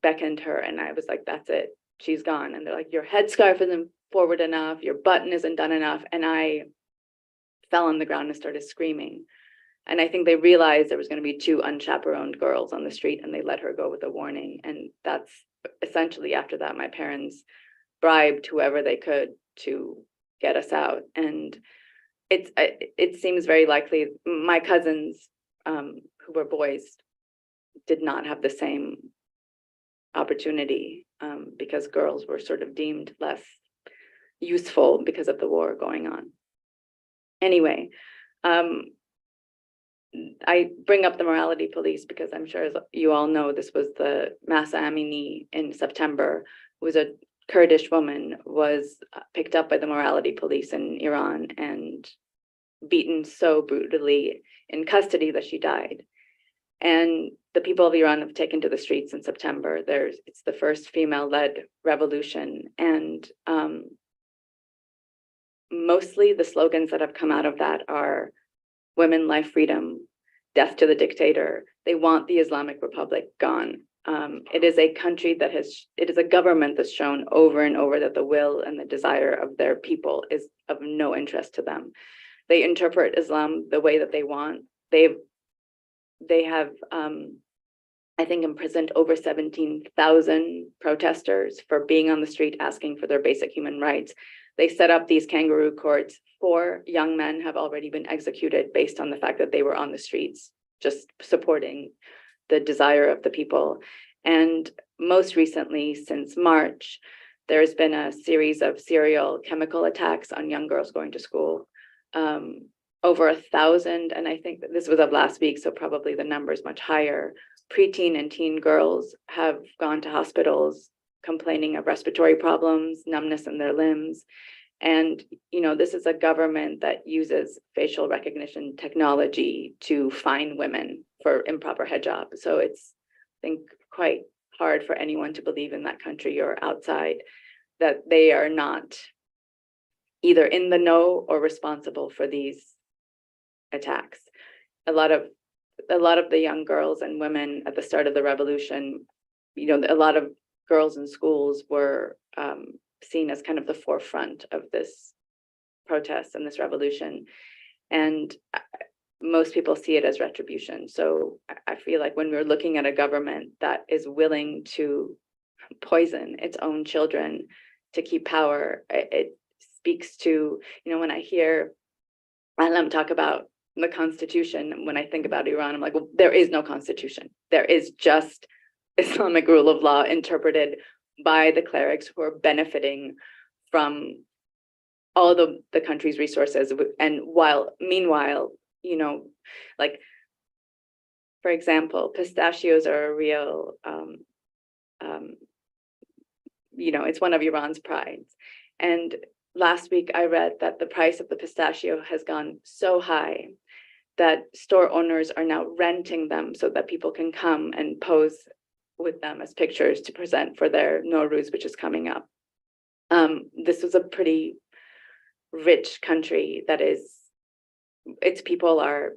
beckoned her, and I was like, that's it, she's gone. And they're like, your headscarf isn't forward enough, your button isn't done enough. And I fell on the ground and started screaming. And I think they realized there was going to be 2 unchaperoned girls on the street, and they let her go with a warning. And that's essentially, after that, my parents bribed whoever they could to get us out. And it seems very likely my cousins, who were boys, did not have the same opportunity, because girls were sort of deemed less useful because of the war going on. Anyway, I bring up the morality police because I'm sure, as you all know, this was the Masa Amini in September, who was a Kurdish woman, was picked up by the morality police in Iran and beaten so brutally in custody that she died. And the people of Iran have taken to the streets in September. It's the first female-led revolution, and mostly the slogans that have come out of that are women, life, freedom, death to the dictator. They want the Islamic Republic gone. It is a country it is a government that's shown over and over that the will and the desire of their people is of no interest to them. They interpret Islam the way that they want. They have, I think, imprisoned over 17,000 protesters for being on the street asking for their basic human rights. They set up these kangaroo courts. 4 young men have already been executed based on the fact that they were on the streets, just supporting the desire of the people. And most recently, since March, there's been a series of serial chemical attacks on young girls going to school. Over 1,000, and I think that this was of last week, so probably the number is much higher. Preteen and teen girls have gone to hospitals complaining of respiratory problems, numbness in their limbs. And, this is a government that uses facial recognition technology to fine women for improper hijab. So it's, I think, quite hard for anyone to believe in that country or outside that they are not either in the know or responsible for these attacks. A lot of the young girls and women at the start of the revolution, a lot of girls in schools were seen as kind of the forefront of this protest and this revolution. And most people see it as retribution. So I feel like when we're looking at a government that is willing to poison its own children to keep power, it speaks to, when I hear Alam talk about the constitution. When I think about Iran, I'm like, well, there is no constitution. There is just Islamic rule of law interpreted by the clerics who are benefiting from all the country's resources. And meanwhile, you know, like, for example, pistachios are a real, you know, it's one of Iran's prides. And last week I read that the price of the pistachio has gone so high that store owners are now renting them so that people can come and pose with them as pictures to present for their Nowruz, which is coming up. This was a pretty rich country that is, its people are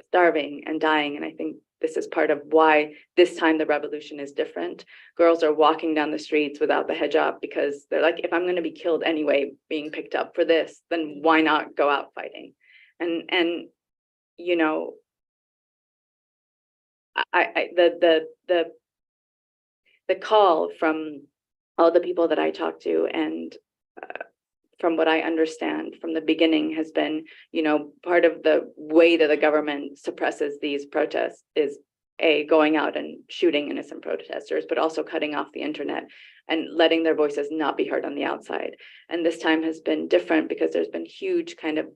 starving and dying. And I think this is part of why this time the revolution is different. Girls are walking down the streets without the hijab because they're like, if I'm going to be killed anyway, being picked up for this, then why not go out fighting? And you know, the call from all the people that I talked to, and from what I understand from the beginning, has been, you know, part of the way that the government suppresses these protests is going out and shooting innocent protesters, but also cutting off the internet and letting their voices not be heard on the outside. And this time has been different because there's been huge kind of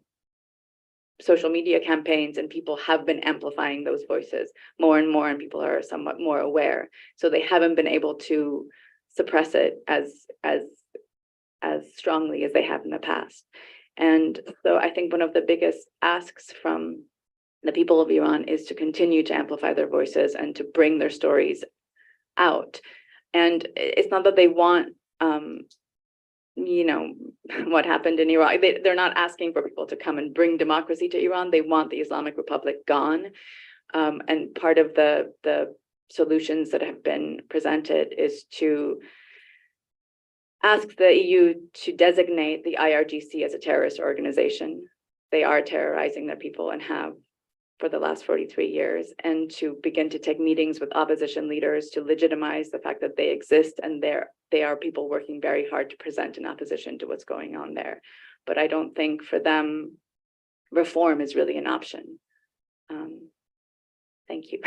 social media campaigns, and people have been amplifying those voices more and more, and people are somewhat more aware. So they haven't been able to suppress it as strongly as they have in the past. And so I think one of the biggest asks from the people of Iran is to continue to amplify their voices and to bring their stories out. And it's not that they want, you know, what happened in Iraq. They're not asking for people to come and bring democracy to Iran. They want the Islamic Republic gone. And part of the solutions that have been presented is to ask the EU to designate the IRGC as a terrorist organization. They are terrorizing their people and have for the last 43 years, and to begin to take meetings with opposition leaders to legitimize the fact that they exist, and they are people working very hard to present an opposition to what's going on there. But I don't think for them, reform is really an option. Thank you.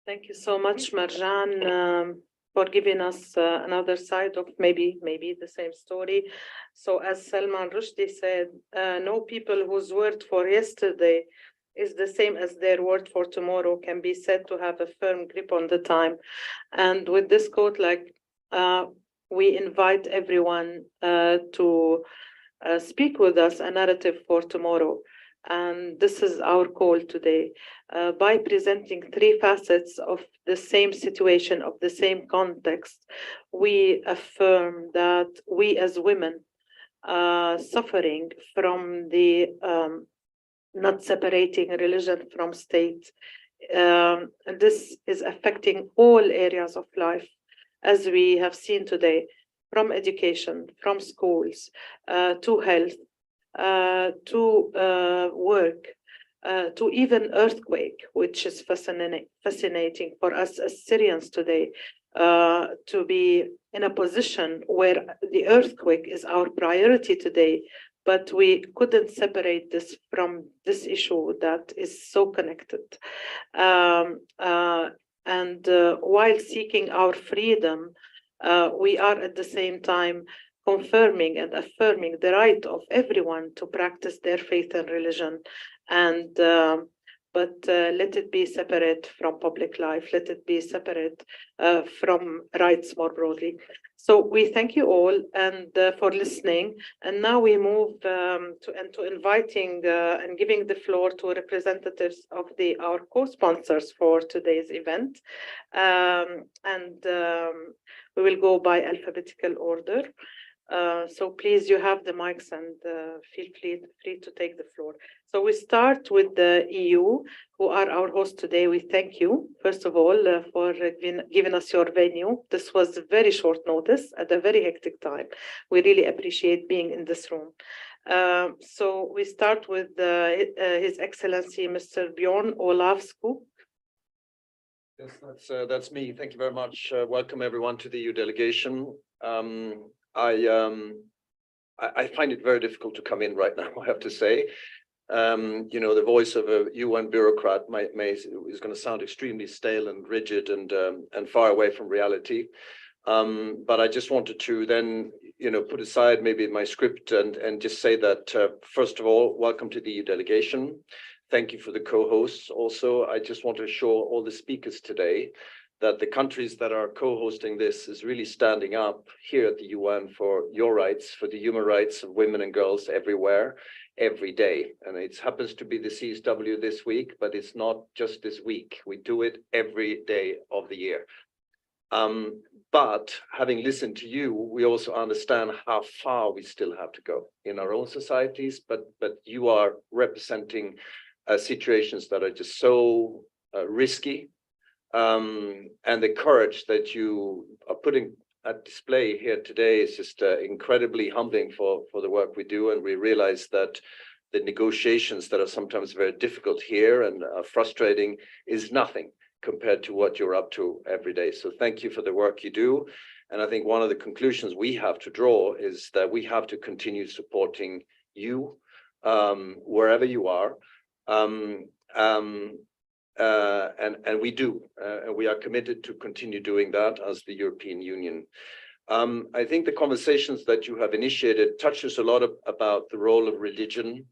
Thank you so much, Marjan, for giving us another side of maybe the same story. So as Salman Rushdie said, no people whose word for yesterday is the same as their word for tomorrow can be said to have a firm grip on the time. And with this quote, like, we invite everyone to speak with us a narrative for tomorrow. And this is our call today. By presenting three facets of the same situation, of the same context, we affirm that we as women suffering from the not separating religion from state, and this is affecting all areas of life, as we have seen today, from education, from schools, to health, to work, to even earthquake, which is fascinating for us as Syrians today, to be in a position where the earthquake is our priority today, but we couldn't separate this from this issue that is so connected. And while seeking our freedom, we are at the same time confirming and affirming the right of everyone to practice their faith and religion, and but let it be separate from public life, let it be separate from rights more broadly. So we thank you all and for listening, and now we move to inviting and giving the floor to representatives of our co-sponsors for today's event, and we will go by alphabetical order. So please, you have the mics, and feel free to take the floor. So we start with the EU, who are our host today. We thank you, first of all, for giving us your venue. This was very short notice at a very hectic time. We really appreciate being in this room. So we start with His Excellency, Mr. Bjorn Olafsku. Yes, that's me. Thank you very much. Welcome everyone to the EU delegation. I find it very difficult to come in right now, I have to say. You know, the voice of a UN bureaucrat is going to sound extremely stale and rigid and far away from reality. But I just wanted to then, you know, put aside maybe my script and just say that, first of all, welcome to the EU delegation. Thank you for the co-hosts. Also, I just want to assure all the speakers today that the countries that are co-hosting this is really standing up here at the UN for your rights, for the human rights of women and girls everywhere, every day. And it happens to be the CSW this week, but it's not just this week. We do it every day of the year. But having listened to you, we also understand how far we still have to go in our own societies, but you are representing situations that are just so risky. And the courage that you are putting at display here today is just incredibly humbling for the work we do. And we realize that the negotiations that are sometimes very difficult here and frustrating is nothing compared to what you're up to every day. So thank you for the work you do. And I think one of the conclusions we have to draw is that we have to continue supporting you wherever you are. And we do. We are committed to continue doing that as the European Union. I think the conversations that you have initiated touches a lot about the role of religion,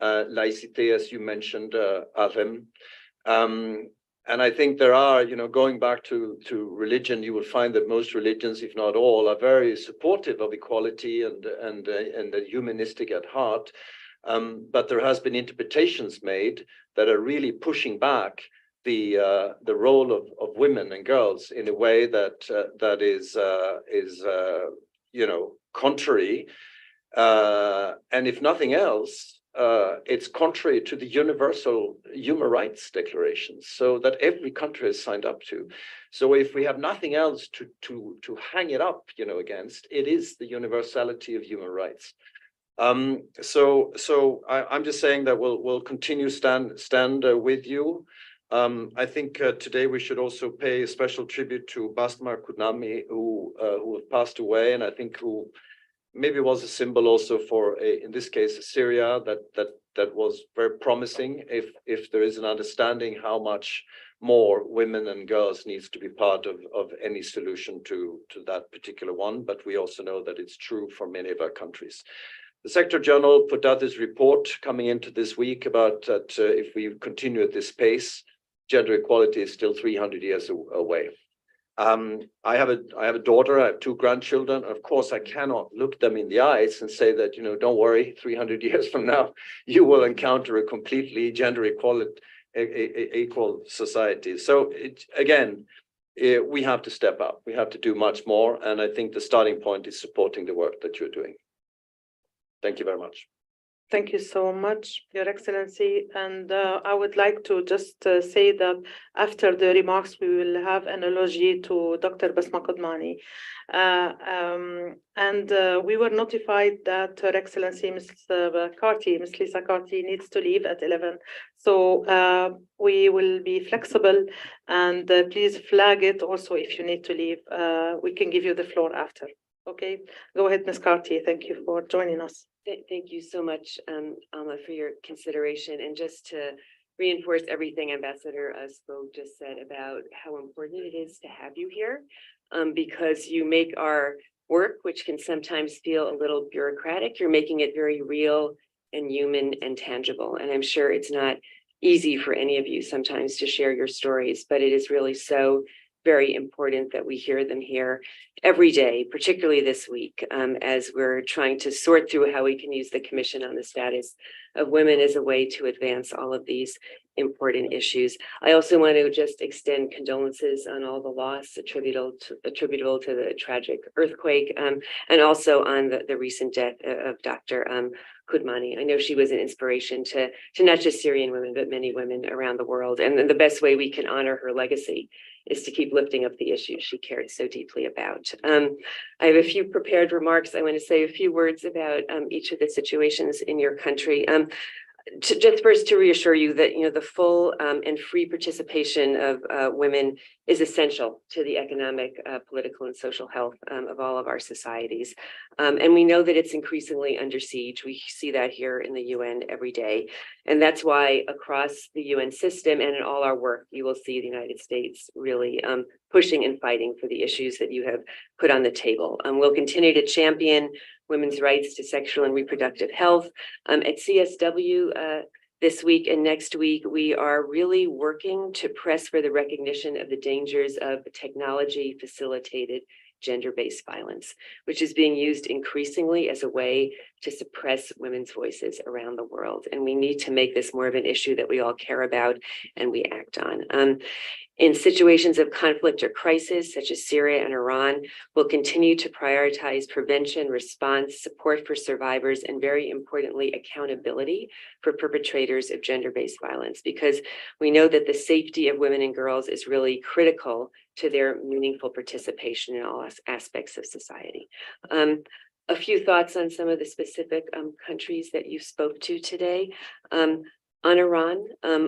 laicité, as you mentioned, Avem. And I think there are, you know, going back to religion, you will find that most religions, if not all, are very supportive of equality and humanistic at heart. But there has been interpretations made that are really pushing back the role of women and girls in a way that is you know, contrary. And if nothing else, it's contrary to the Universal Human Rights Declaration, so that every country has signed up to. So if we have nothing else to hang it up, you know, against, it is the universality of human rights. So I'm just saying that we'll continue stand with you. I think today we should also pay a special tribute to Basma Kudnami, who have passed away, and I think who maybe was a symbol also for in this case Syria that was very promising. If there is an understanding how much more women and girls needs to be part of any solution to that particular one, but we also know that it's true for many of our countries. The Secretary General put out this report coming into this week about that if we continue at this pace, gender equality is still 300 years away. I have a daughter, I have 2 grandchildren. Of course, I cannot look them in the eyes and say that, you know, don't worry, 300 years from now, you will encounter a completely gender equal society. So again, we have to step up. We have to do much more. And I think the starting point is supporting the work that you're doing. Thank you very much. Thank you so much, Your Excellency. And I would like to just say that after the remarks, we will have an eulogy to Dr. Basma Kudnami. We were notified that Her Excellency Ms. Lisa Carty needs to leave at 11. So we will be flexible, and please flag it also if you need to leave. We can give you the floor after. Okay, go ahead, Ms. Carty. Thank you for joining us. Thank you so much, Alma, for your consideration. And just to reinforce everything Ambassador Spoke just said about how important it is to have you here, because you make our work, which can sometimes feel a little bureaucratic, you're making it very real and human and tangible. And I'm sure it's not easy for any of you sometimes to share your stories, but it is really so very important that we hear them here every day, particularly this week, as we're trying to sort through how we can use the Commission on the Status of Women as a way to advance all of these important issues. I also want to just extend condolences on all the loss attributable to the tragic earthquake, and also on the recent death of Dr. Kudnami. I know she was an inspiration to not just Syrian women, but many women around the world. And the best way we can honor her legacy is to keep lifting up the issues she cared so deeply about. I have a few prepared remarks. I want to say a few words about each of the situations in your country. just first to reassure you that, the full and free participation of women is essential to the economic, political, and social health of all of our societies. And we know that it's increasingly under siege. We see that here in the UN every day. And that's why across the UN system and in all our work, you will see the United States really pushing and fighting for the issues that you have put on the table. We'll continue to champion women's rights to sexual and reproductive health. At CSW this week and next week, we are really working to press for the recognition of the dangers of technology-facilitated gender-based violence, which is being used increasingly as a way to suppress women's voices around the world. And we need to make this more of an issue that we all care about and we act on. In situations of conflict or crisis, such as Syria and Iran, we'll continue to prioritize prevention, response, support for survivors, and very importantly, accountability for perpetrators of gender-based violence, because we know that the safety of women and girls is really critical to their meaningful participation in all aspects of society. A few thoughts on some of the specific countries that you spoke to today. On Iran,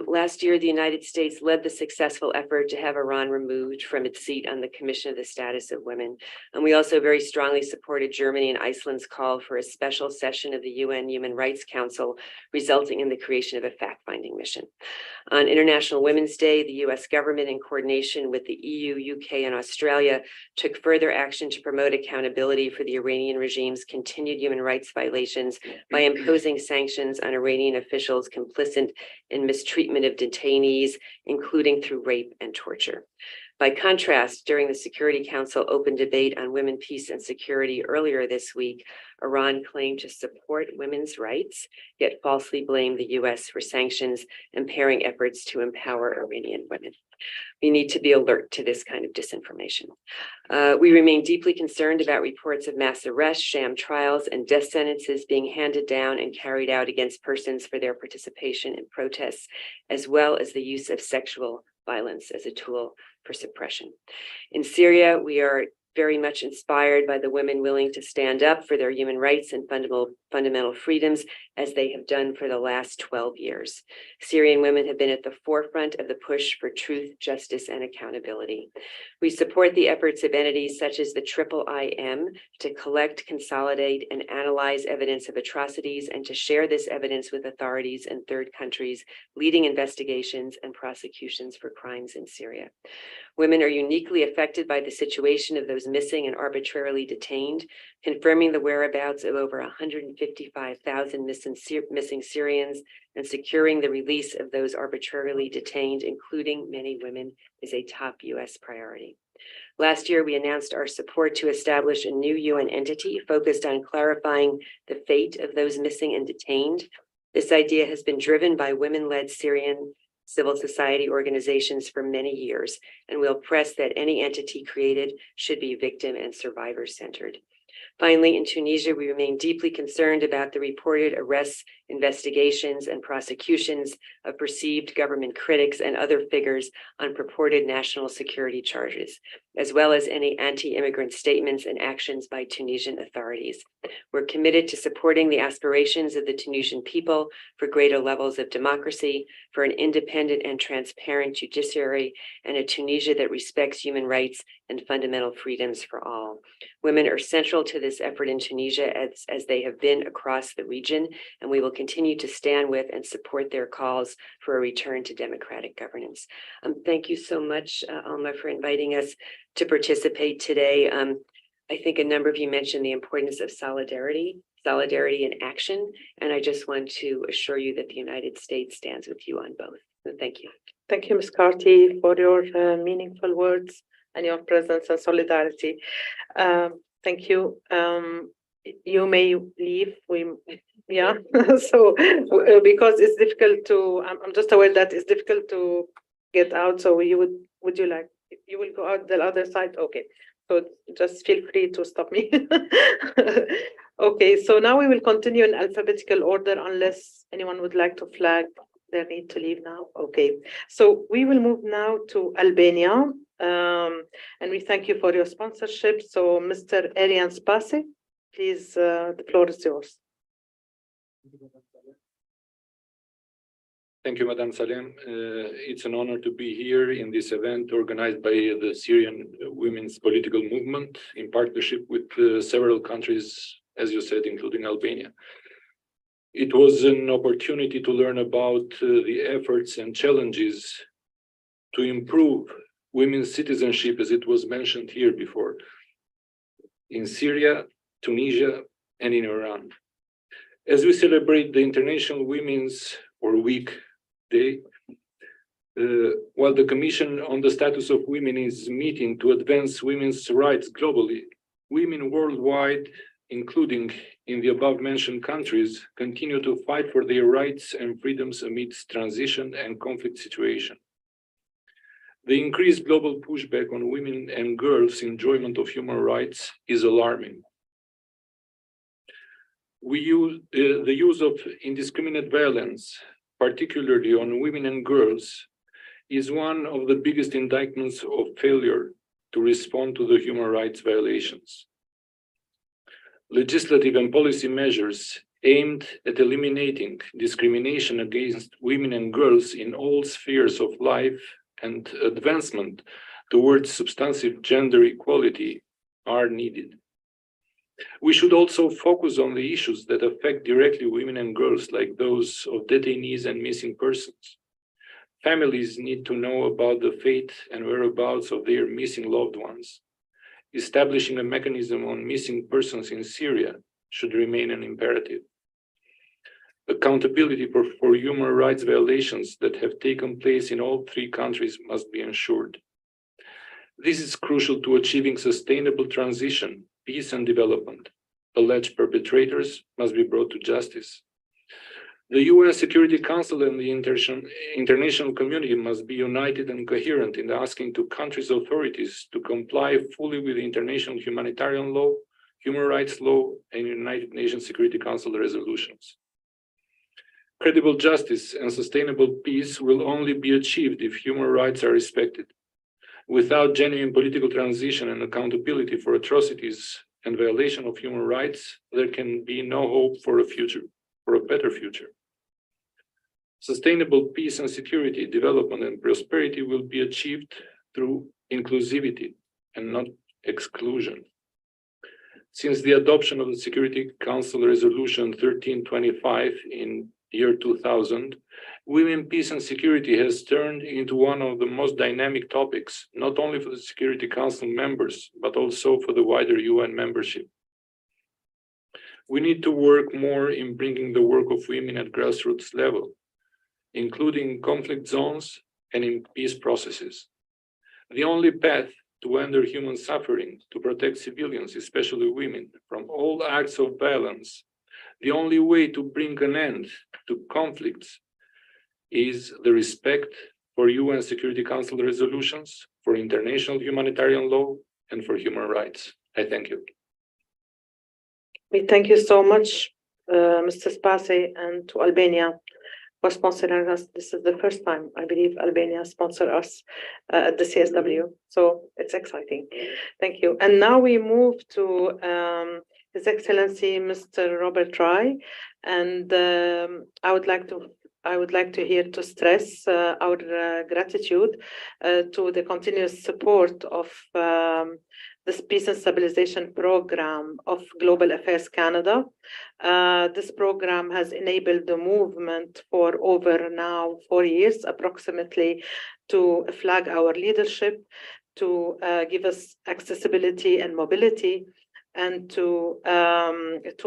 last year, the United States led the successful effort to have Iran removed from its seat on the Commission of the Status of Women. And we also very strongly supported Germany and Iceland's call for a special session of the UN Human Rights Council, resulting in the creation of a fact-finding mission. On International Women's Day, the US government, in coordination with the EU, UK, and Australia, took further action to promote accountability for the Iranian regime's continued human rights violations by imposing sanctions on Iranian officials complicit in mistreatment of detainees, including through rape and torture. By contrast, during the Security Council open debate on women, peace, and security earlier this week, Iran claimed to support women's rights, yet falsely blamed the US for sanctions, impairing efforts to empower Iranian women. We need to be alert to this kind of disinformation. We remain deeply concerned about reports of mass arrests, sham trials, and death sentences being handed down and carried out against persons for their participation in protests, as well as the use of sexual violence as a tool for suppression. In Syria, we are very much inspired by the women willing to stand up for their human rights and fundamental freedoms, as they have done for the last 12 years. Syrian women have been at the forefront of the push for truth, justice, and accountability. We support the efforts of entities such as the IIIM to collect, consolidate, and analyze evidence of atrocities and to share this evidence with authorities in third countries, leading investigations and prosecutions for crimes in Syria. Women are uniquely affected by the situation of those missing and arbitrarily detained, confirming the whereabouts of over 155,000 missing Syrians, and securing the release of those arbitrarily detained, including many women, is a top US priority. Last year, we announced our support to establish a new UN entity focused on clarifying the fate of those missing and detained. This idea has been driven by women-led Syrian civil society organizations for many years, and we'll press that any entity created should be victim and survivor-centered. Finally, in Tunisia, we remain deeply concerned about the reported arrests, investigations, and prosecutions of perceived government critics and other figures on purported national security charges, as well as any anti-immigrant statements and actions by Tunisian authorities. We're committed to supporting the aspirations of the Tunisian people for greater levels of democracy, for an independent and transparent judiciary, and a Tunisia that respects human rights and fundamental freedoms for all. Women are central to this effort in Tunisia, as they have been across the region, and we will continue to stand with and support their calls for a return to democratic governance. Thank you so much, Alma, for inviting us to participate today. I think a number of you mentioned the importance of solidarity in action, and I just want to assure you that the United States stands with you on both. So thank you. Thank you, Ms. Carty, for your meaningful words and your presence and solidarity. Thank you. You may leave. So because it's difficult to, I'm just aware that it's difficult to get out. So would you like, you will go out the other side? Okay. So just feel free to stop me. Okay, so now we will continue in alphabetical order unless anyone would like to flag their need to leave now. Okay, so we will move now to Albania. And we thank you for your sponsorship. So Mr. Arian Spasi, please, the floor is yours. Thank you, Madam Salem. It's an honor to be here in this event organized by the Syrian Women's Political Movement in partnership with several countries, as you said, including Albania. It was an opportunity to learn about the efforts and challenges to improve women's citizenship, as it was mentioned here before, in Syria, Tunisia, and in Iran. As we celebrate the International Women's Week Day, while the Commission on the Status of Women is meeting to advance women's rights globally, women worldwide, including in the above-mentioned countries, continue to fight for their rights and freedoms amidst transition and conflict situation. The increased global pushback on women and girls' enjoyment of human rights is alarming. The use of indiscriminate violence, particularly on women and girls, is one of the biggest indictments of failure to respond to the human rights violations. Legislative and policy measures aimed at eliminating discrimination against women and girls in all spheres of life and advancement towards substantive gender equality are needed. We should also focus on the issues that affect directly women and girls, like those of detainees and missing persons. Families need to know about the fate and whereabouts of their missing loved ones. Establishing a mechanism on missing persons in Syria should remain an imperative. Accountability for human rights violations that have taken place in all three countries must be ensured. This is crucial to achieving sustainable transition, peace and development. Alleged perpetrators must be brought to justice. The UN Security Council and the international community must be united and coherent in asking to countries' authorities to comply fully with international humanitarian law, human rights law, and United Nations Security Council resolutions. Credible justice and sustainable peace will only be achieved if human rights are respected. Without genuine political transition and accountability for atrocities and violation of human rights, there can be no hope for a better future. Sustainable peace and security, development and prosperity will be achieved through inclusivity and not exclusion. Since the adoption of the Security Council Resolution 1325 in year 2000, women, peace and security has turned into one of the most dynamic topics, not only for the Security Council members, but also for the wider UN membership. We need to work more in bringing the work of women at grassroots level, including conflict zones and in peace processes. The only path to end human suffering, to protect civilians, especially women, from all acts of violence, the only way to bring an end to conflicts is the respect for UN Security Council resolutions, for international humanitarian law, and for human rights. I thank you. We thank you so much, Mr. Spasi, and to Albania for sponsoring us. This is the first time, I believe, Albania sponsored us at the CSW. So it's exciting. Thank you. And now we move to His Excellency, Mr. Robert Rye. And I would like to here to stress our gratitude to the continuous support of this Peace and Stabilization Program of Global Affairs Canada. This program has enabled the movement for over now 4 years, approximately, to flag our leadership, to give us accessibility and mobility, and to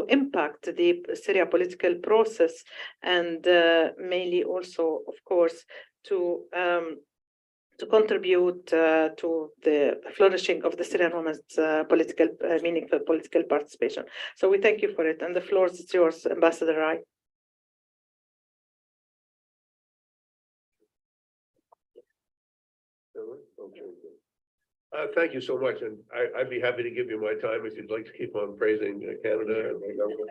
impact the Syria political process, and mainly also, of course, to contribute to the flourishing of the Syrian women's meaningful political participation. So we thank you for it, and the floor is yours, Ambassador Rye. Thank you so much, and I'd be happy to give you my time if you'd like to keep on praising Canada and the government.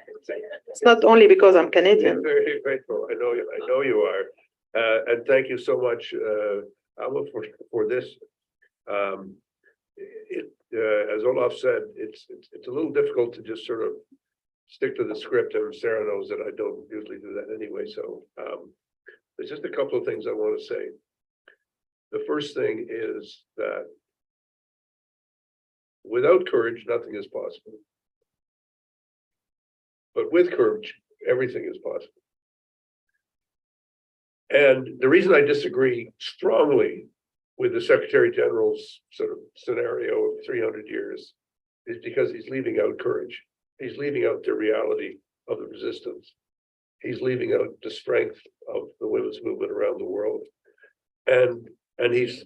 It's not only because I'm Canadian. I'm very grateful. I know you are, and thank you so much, Alma, for this. As Olaf said, it's a little difficult to just sort of stick to the script, and Sarah knows that I don't usually do that anyway. So There's just a couple of things I want to say. The first thing is that without courage, nothing is possible. But with courage, everything is possible. And the reason I disagree strongly with the Secretary General's sort of scenario of 300 years is because he's leaving out courage. He's leaving out the reality of the resistance. He's leaving out the strength of the women's movement around the world. And that's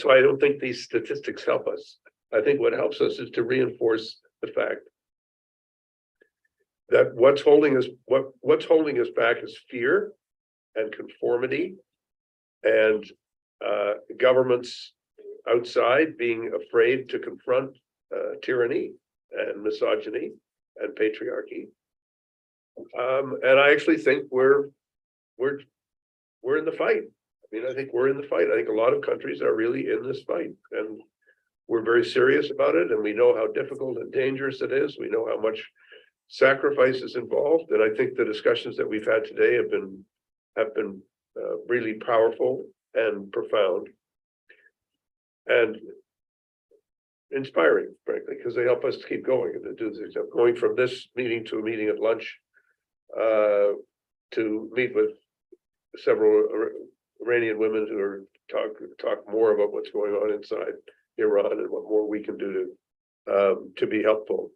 why I don't think these statistics help us. I think what helps us is to reinforce the fact that what's holding us back is fear and conformity, and governments outside being afraid to confront tyranny and misogyny and patriarchy. And I actually think we're in the fight. I mean, I think we're in the fight. I think a lot of countries are really in this fight, and we're very serious about it. And we know how difficult and dangerous it is. We know how much sacrifice is involved. And I think the discussions that we've had today have been really powerful and profound and inspiring, frankly, because they help us to keep going and to do things. Going from this meeting to a meeting at lunch to meet with several Iranian women who are talk more about what's going on inside Iran and what more we can do to be helpful.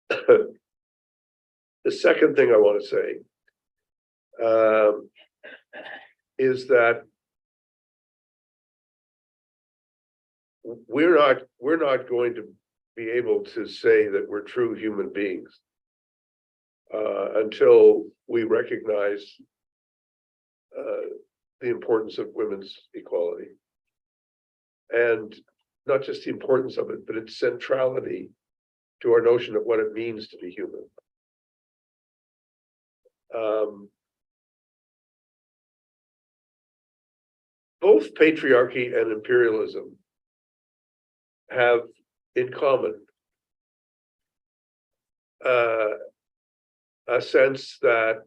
The second thing I want to say is that we're not going to be able to say that we're true human beings until we recognize the importance of women's equality, and not just the importance of it, but its centrality to our notion of what it means to be human. Both patriarchy and imperialism have in common a sense that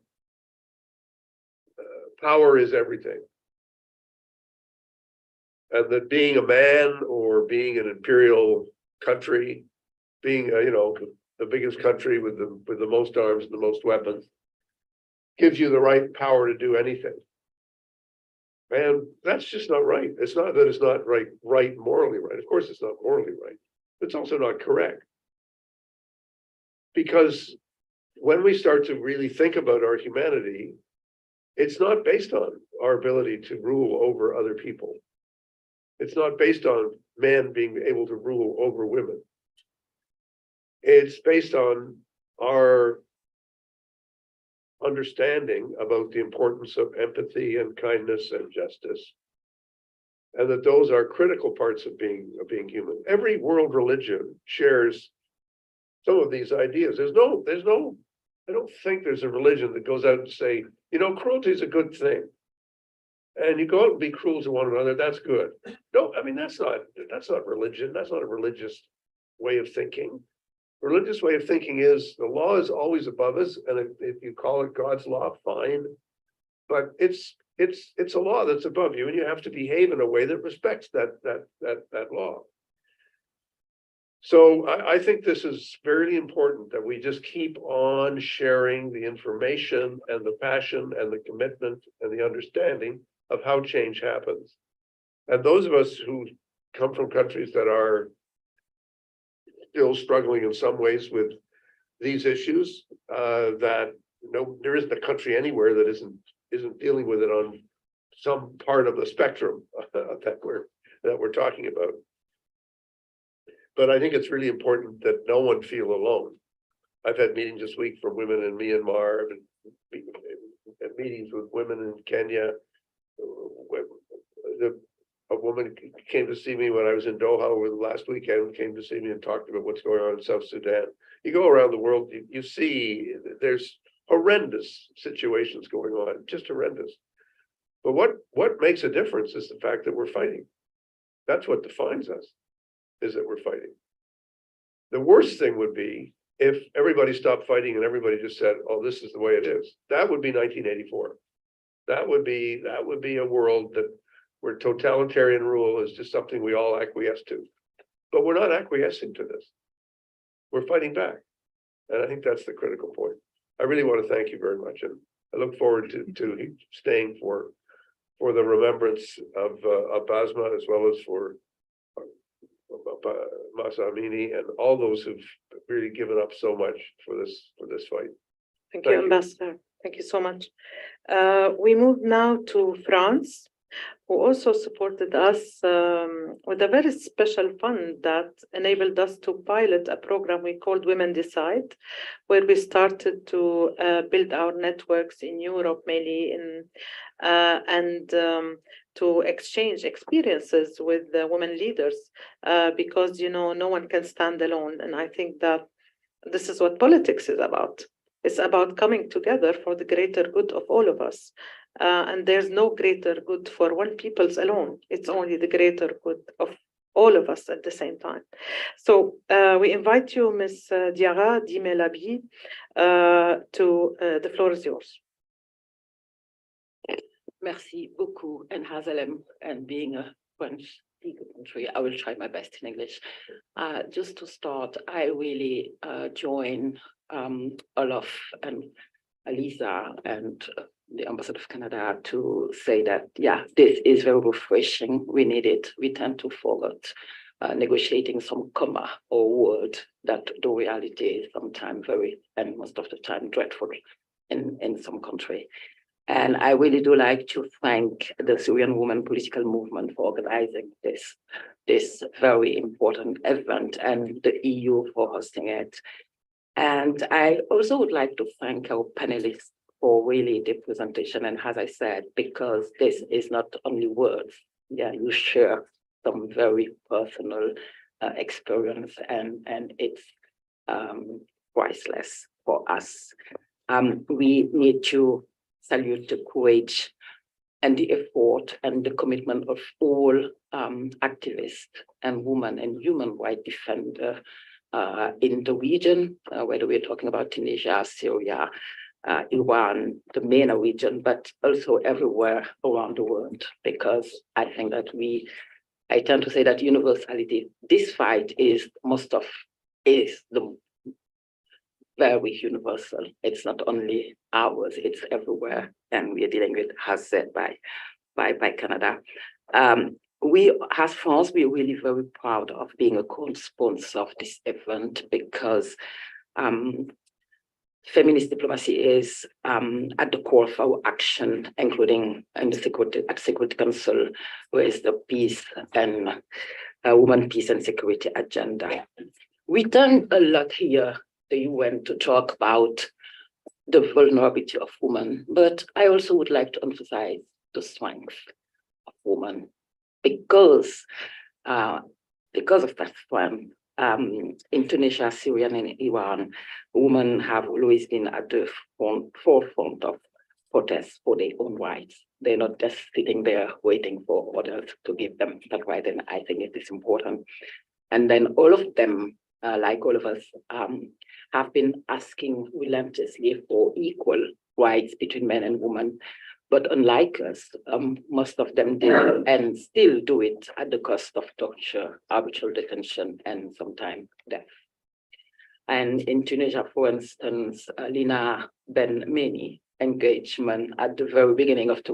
power is everything, and that being a man or being an imperial country, being the biggest country with the most arms and the most weapons, gives you the right power to do anything. And that's just not right. It's not that it's not right, morally right. Of course, it's not morally right. It's also not correct. Because when we start to really think about our humanity, it's not based on our ability to rule over other people. It's not based on men being able to rule over women. It's based on our understanding about the importance of empathy and kindness and justice, and that those are critical parts of being human. Every world religion shares some of these ideas. I don't think there's a religion that goes out and say, cruelty is a good thing, and you go out and be cruel to one another, that's good. No, I mean, that's not religion. That's not a religious way of thinking. A religious way of thinking is the law is always above us, and if you call it God's law, fine. But it's a law that's above you, and you have to behave in a way that respects that law. So I think this is very important that we just keep on sharing the information and the passion and the commitment and the understanding of how change happens. And those of us who come from countries that are still struggling in some ways with these issues, that there isn't a country anywhere that isn't dealing with it on some part of the spectrum that we're talking about. But I think it's really important that no one feel alone. I've had meetings this week from women in Myanmar, and meetings with women in Kenya. A woman came to see me when I was in Doha over the last weekend, came to see me and talked about what's going on in South Sudan. You go around the world, you see there's horrendous situations going on, just horrendous. But what makes a difference is the fact that we're fighting. That's what defines us, is that we're fighting. The worst thing would be if everybody stopped fighting and everybody just said, oh, this is the way it is. That would be 1984. That would be a world that where totalitarian rule is just something we all acquiesce to. But we're not acquiescing to this. We're fighting back. And I think that's the critical point. I really want to thank you very much. And I look forward to staying for the remembrance of Basma, as well as for Masa Amini and all those who've really given up so much for this fight. Thank you, Ambassador. Thank you so much. We move now to France, who also supported us with a very special fund that enabled us to pilot a program we called Women Decide, where we started to build our networks in Europe, mainly and to exchange experiences with women leaders, because, you know, no one can stand alone. And I think that this is what politics is about. It's about coming together for the greater good of all of us. And there's no greater good for one people's alone. It's only the greater good of all of us at the same time. So we invite you, Ms. Diarra Dimelabi, the floor is yours. Merci beaucoup, and Hazalem, and being a French speaker country, I will try my best in English. Just to start, I really join Olaf and Alisa and the Ambassador of Canada to say that, yeah, this is very refreshing. We need it. We tend to forget negotiating some comma or word that the reality is sometimes very, and most of the time, dreadful in some country. And I really do like to thank the Syrian Women Political Movement for organizing this very important event, and the EU for hosting it. And I also would like to thank our panelists for really the presentation. And as I said, because this is not only words, yeah, you share some very personal experience, and it's priceless for us. We need to salute the courage and the effort and the commitment of all activists and women and human rights defenders in the region, whether we're talking about Tunisia, Syria, Iran, the MENA region, but also everywhere around the world, because I think that I tend to say that universality, this fight is the very universal. It's not only ours, it's everywhere, and we are dealing with, as said by Canada. We, as France, we're really very proud of being a co-sponsor of this event, because feminist diplomacy is at the core of our action, including in the Security Council, where is the peace and women, peace and security agenda. We done a lot here, the UN, to talk about the vulnerability of women, but I also would like to emphasize the strength of women, because of that strength. In Tunisia, Syria, and Iran, women have always been at the forefront of protests for their own rights. They're not just sitting there waiting for others to give them that right, and I think it is important. And then all of them, like all of us, have been asking relentlessly for equal rights between men and women. But unlike us, most of them did and still do it at the cost of torture, arbitrary detention, and sometimes death. And in Tunisia, for instance, Lina Ben-Meni engagement at the very beginning of the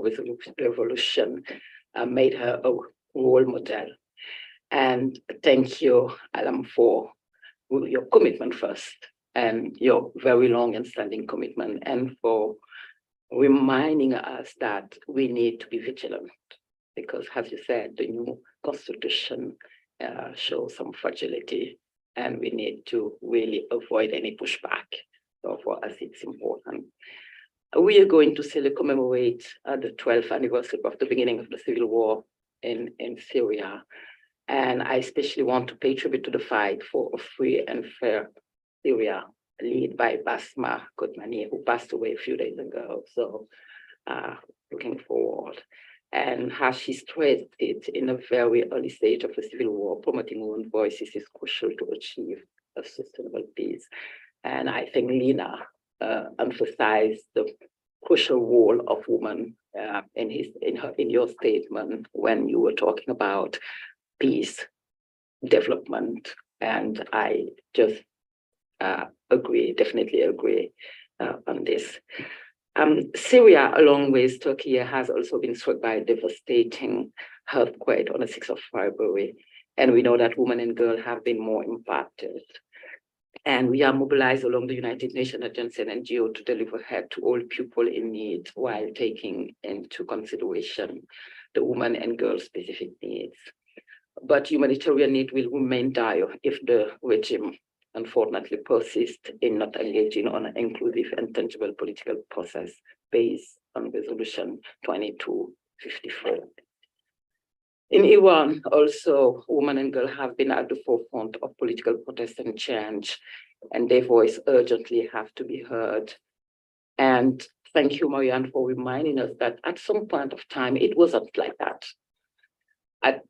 revolution made her a role model. And thank you, Alam, for your commitment first, and your very long and standing commitment, and for reminding us that we need to be vigilant, because, as you said, the new constitution shows some fragility, and we need to really avoid any pushback. So for us, it's important. We are going to commemorate the 12th anniversary of the beginning of the civil war in Syria. And I especially want to pay tribute to the fight for a free and fair Syria, led by Basma Kotmani, who passed away a few days ago. So looking forward. And as she stressed it, in a very early stage of the civil war, promoting women's voices is crucial to achieve a sustainable peace. And I think Lina emphasized the crucial role of women in your statement when you were talking about peace, development, and I just definitely agree on this. Syria, along with Turkey, has also been struck by a devastating earthquake on the 6th of February. And we know that women and girls have been more impacted. And we are mobilized along the United Nations Agency and NGO to deliver help to all people in need while taking into consideration the women and girls' specific needs. But humanitarian need will remain dire if the regime unfortunately persists in not engaging on an inclusive and tangible political process based on Resolution 2254. In Iran, also, women and girls have been at the forefront of political protest and change, and their voice urgently have to be heard. And thank you, Marianne, for reminding us that at some point of time, it wasn't like that. At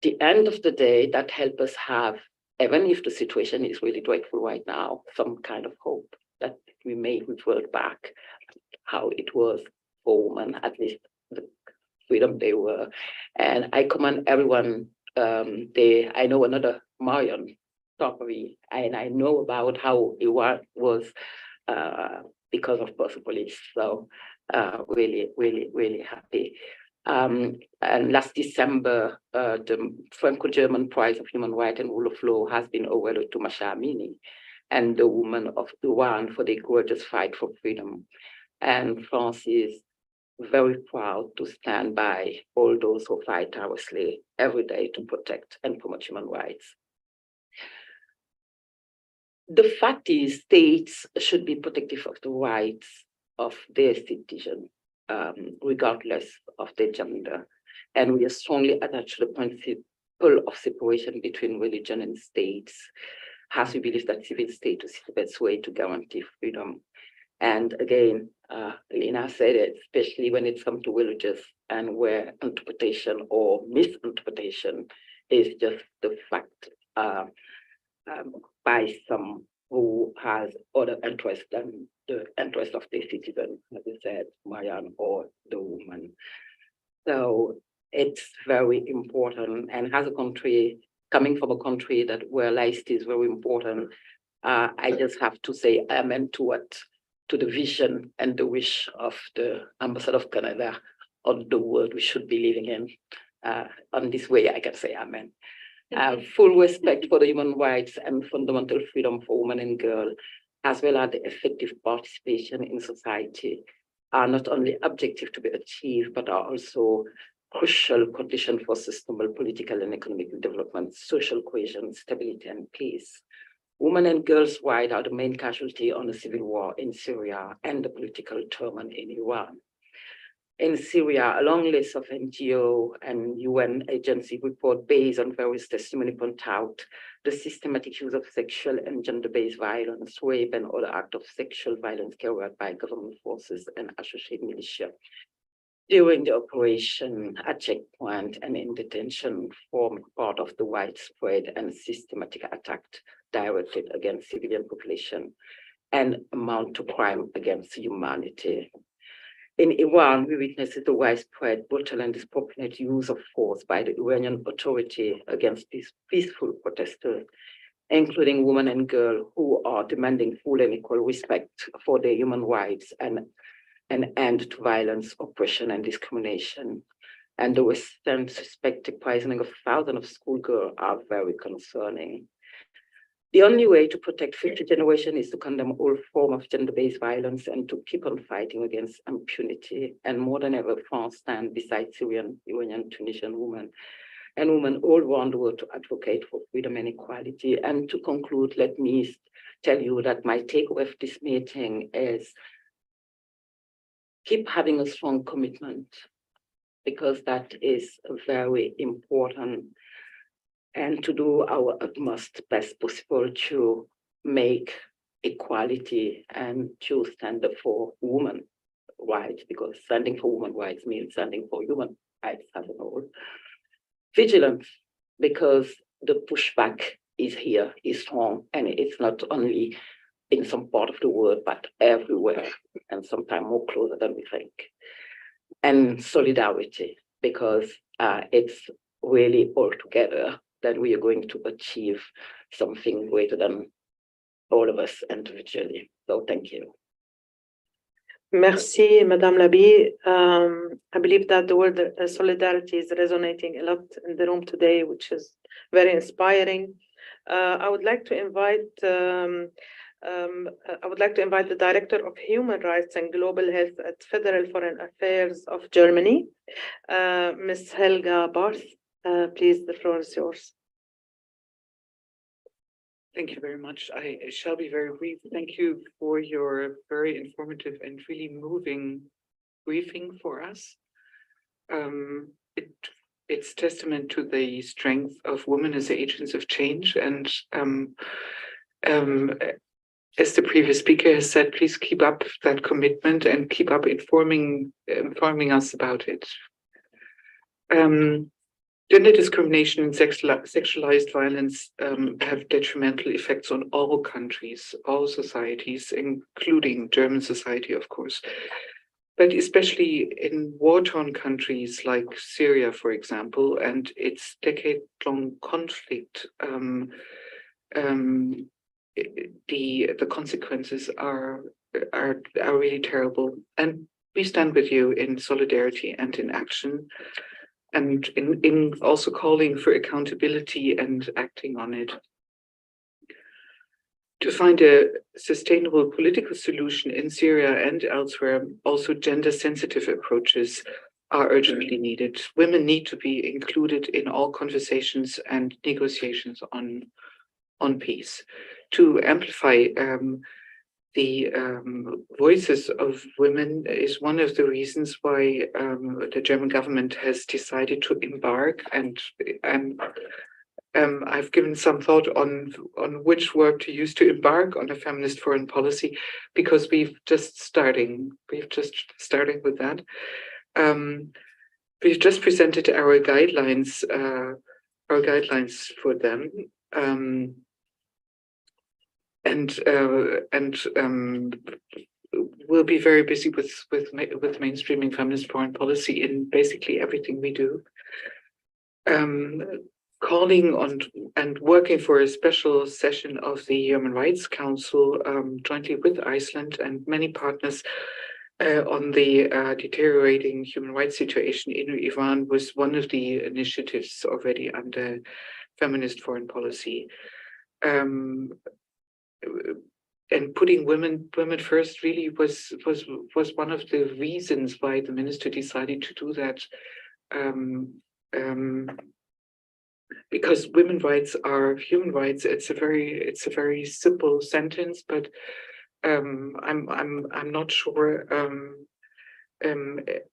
the end of the day, that helped us have, even if the situation is really dreadful right now, some kind of hope that we may revert back how it was for women, at least the freedom they were. And I commend everyone. I know another Marian story, and I know about how Iran was because of Persepolis. So really, really, really happy. And last December, the Franco-German Prize of Human Rights and Rule of Law has been awarded to Masha Amini and the women of Iran for their courageous fight for freedom. And France is very proud to stand by all those who fight tirelessly every day to protect and promote human rights. The fact is, states should be protective of the rights of their citizens, regardless of their gender. And we are strongly attached to the principle of separation between religion and states, as we believe that civil status is the best way to guarantee freedom. And again, Lena said it, especially when it comes to religious and where interpretation or misinterpretation is just the fact by some who has other interests than the interest of the citizen, as you said, Marianne, or the woman. So it's very important. And as a country, coming from a country where life is very important, I just have to say amen to the vision and the wish of the Ambassador of Canada on the world we should be living in. On this way, I can say amen. Full respect for the human rights and fundamental freedom for women and girls, as well as the effective participation in society, are not only objectives to be achieved, but are also crucial conditions for sustainable political and economic development, social cohesion, stability, and peace. Women and girls' rights are the main casualty on the civil war in Syria and the political turmoil in Iran. In Syria, a long list of NGO and UN agency report based on various testimony point out the systematic use of sexual and gender-based violence, rape, and other acts of sexual violence carried out by government forces and associated militia during the operation at checkpoint and in detention, formed part of the widespread and systematic attack directed against civilian population and amount to crime against humanity. In Iran, we witnessed the widespread, brutal, and disproportionate use of force by the Iranian authority against these peaceful protesters, including women and girls who are demanding full and equal respect for their human rights and an end to violence, oppression, and discrimination. And the recent suspected poisoning of thousands of schoolgirls are very concerning. The only way to protect future generations is to condemn all forms of gender-based violence and to keep on fighting against impunity. And more than ever, France stands beside Syrian, Iranian, Tunisian women and women all around the world to advocate for freedom and equality. And to conclude, let me tell you that my takeaway of this meeting is keep having a strong commitment, because that is very important, and to do our utmost best possible to make equality and to stand up for women rights, because standing for women rights means standing for human rights as a whole. Vigilance, because the pushback is here, is strong, and it's not only in some part of the world, but everywhere, and sometimes more closer than we think. and solidarity, because it's really all together that we are going to achieve something greater than all of us individually. So thank you. Merci, Madame Labi. I believe that the word solidarity is resonating a lot in the room today, which is very inspiring. I would like to invite the Director of Human Rights and Global Health at Federal Foreign Affairs of Germany, Ms. Helga Barth. Please, the floor is yours. Thank you very much. I shall be very brief. Thank you for your very informative and really moving briefing for us. It's testament to the strength of women as agents of change. And as the previous speaker has said, please keep up that commitment and keep up informing us about it. Gender discrimination and sexualized violence have detrimental effects on all countries, all societies, including German society, of course. But especially in war-torn countries like Syria, for example, and its decade-long conflict, the consequences are really terrible. And we stand with you in solidarity and in action, and in also calling for accountability and acting on it. To find a sustainable political solution in Syria and elsewhere, also gender-sensitive approaches are urgently needed. Women need to be included in all conversations and negotiations on peace. To amplify the voices of women is one of the reasons why the German government has decided to embark, and I've given some thought on which word to use to embark on a feminist foreign policy, because we've just starting with that. We've just presented our guidelines for them. And we'll be very busy with mainstreaming feminist foreign policy in basically everything we do. Calling on and working for a special session of the Human Rights Council jointly with Iceland and many partners on the deteriorating human rights situation in Iran was one of the initiatives already under feminist foreign policy. And putting women first really was one of the reasons why the minister decided to do that, because women's rights are human rights. It's a very simple sentence, but I'm not sure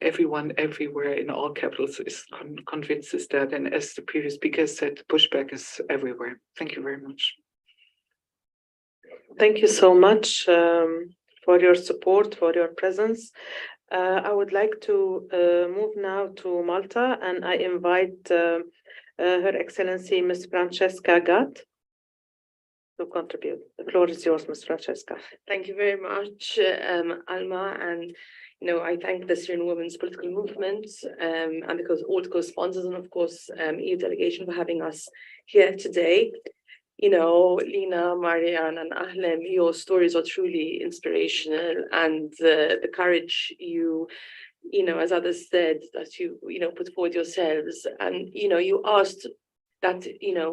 everyone everywhere in all capitals is convinced of that. And as the previous speaker said, pushback is everywhere. Thank you very much. Thank you so much for your support, for your presence. I would like to move now to Malta, and I invite Her Excellency Ms. Francesca Gatt to contribute. The floor is yours, Ms. Francesca. Thank you very much, Alma, and I thank the Syrian Women's Political Movement and all the co-sponsors, and of course EU delegation for having us here today. Lina, Marianne, and Ahlem, your stories are truly inspirational, and the courage you as others said, that you put forward yourselves, and you asked that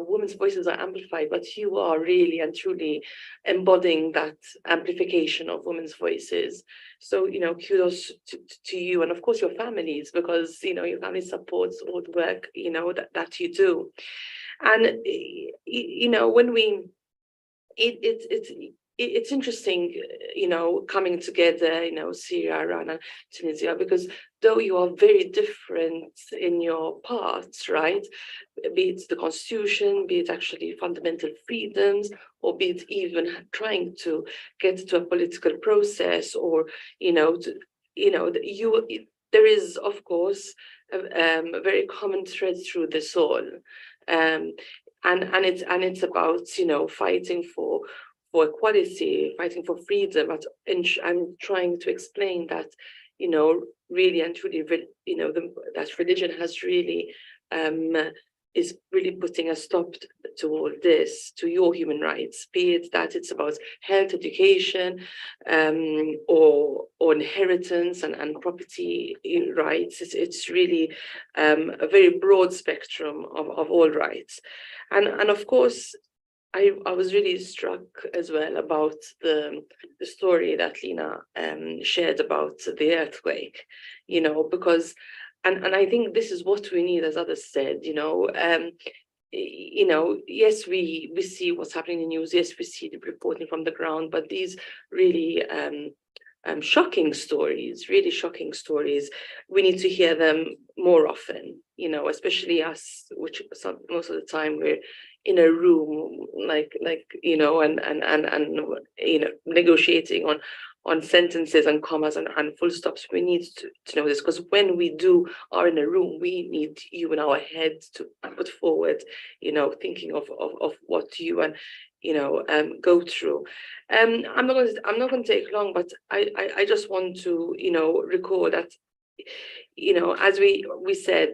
women's voices are amplified, but you are really and truly embodying that amplification of women's voices. So kudos to you, and of course your families, because your family supports all the work that you do. And when it's interesting, coming together, Syria, Iran, and Tunisia, because though you are very different in your paths, right? Be it the constitution, be it actually fundamental freedoms, or be it even trying to get to a political process, or there is, of course, a very common thread through this all. And it's about fighting for equality, fighting for freedom. But I'm trying to explain that you know, really and truly, you know, that religion has really is really putting a stop to all this, to your human rights, be it that it's about health, education, or inheritance and property rights. It's really a very broad spectrum of all rights. And of course, I was really struck as well about the story that Lina shared about the earthquake, you know, because and I think this is what we need, as others said, you know, yes, we see what's happening in the news, yes, we see the reporting from the ground, but these really shocking stories, really shocking stories, we need to hear them more often, you know, especially us, which most of the time we're in a room, like you know, and you know, negotiating on sentences and commas and full stops. We need to know this, because when we are in a room, we need you in our heads to put forward, you know, thinking of what you and you know go through. I'm not going to take long, but I just want to, you know, recall that, you know, as we said,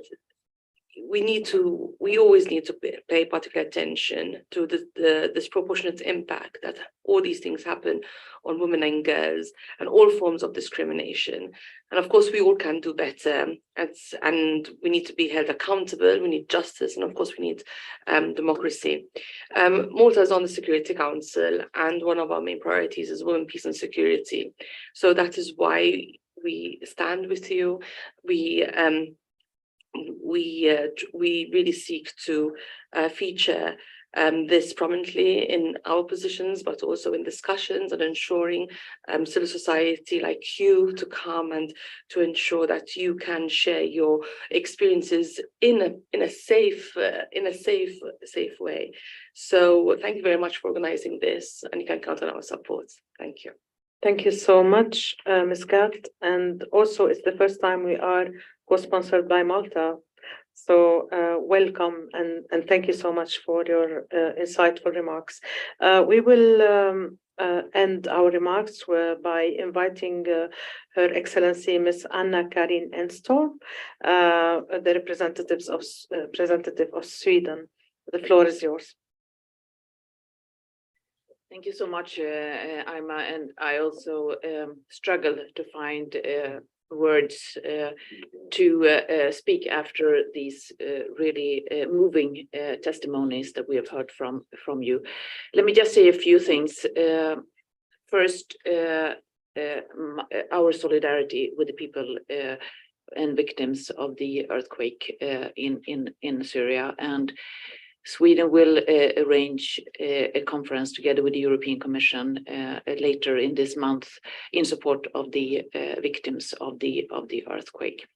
we always need to pay particular attention to the disproportionate impact that all these things happen on women and girls and all forms of discrimination. And of course, we all can do better, and we need to be held accountable. We need justice, and of course, we need democracy. Malta is on the Security Council, and one of our main priorities is women, peace, and security. So that is why we stand with you. We really seek to feature this prominently in our positions, but also in discussions, and ensuring civil society like you to come and to ensure that you can share your experiences in a safe way. So thank you very much for organizing this, and you can count on our support. Thank you. Thank you so much, Ms. Kat. And also, it's the first time we are co-sponsored by Malta. So welcome, and thank you so much for your insightful remarks. We will end our remarks by inviting Her Excellency Ms. Anna Karin Enstrom, the representative of Sweden. The floor is yours. Thank you so much, Alma, and I also struggle to find words to speak after these really moving testimonies that we have heard from you. Let me just say a few things. First, our solidarity with the people and victims of the earthquake in Syria, and Sweden will arrange a conference together with the European Commission later in this month in support of the victims of the earthquake.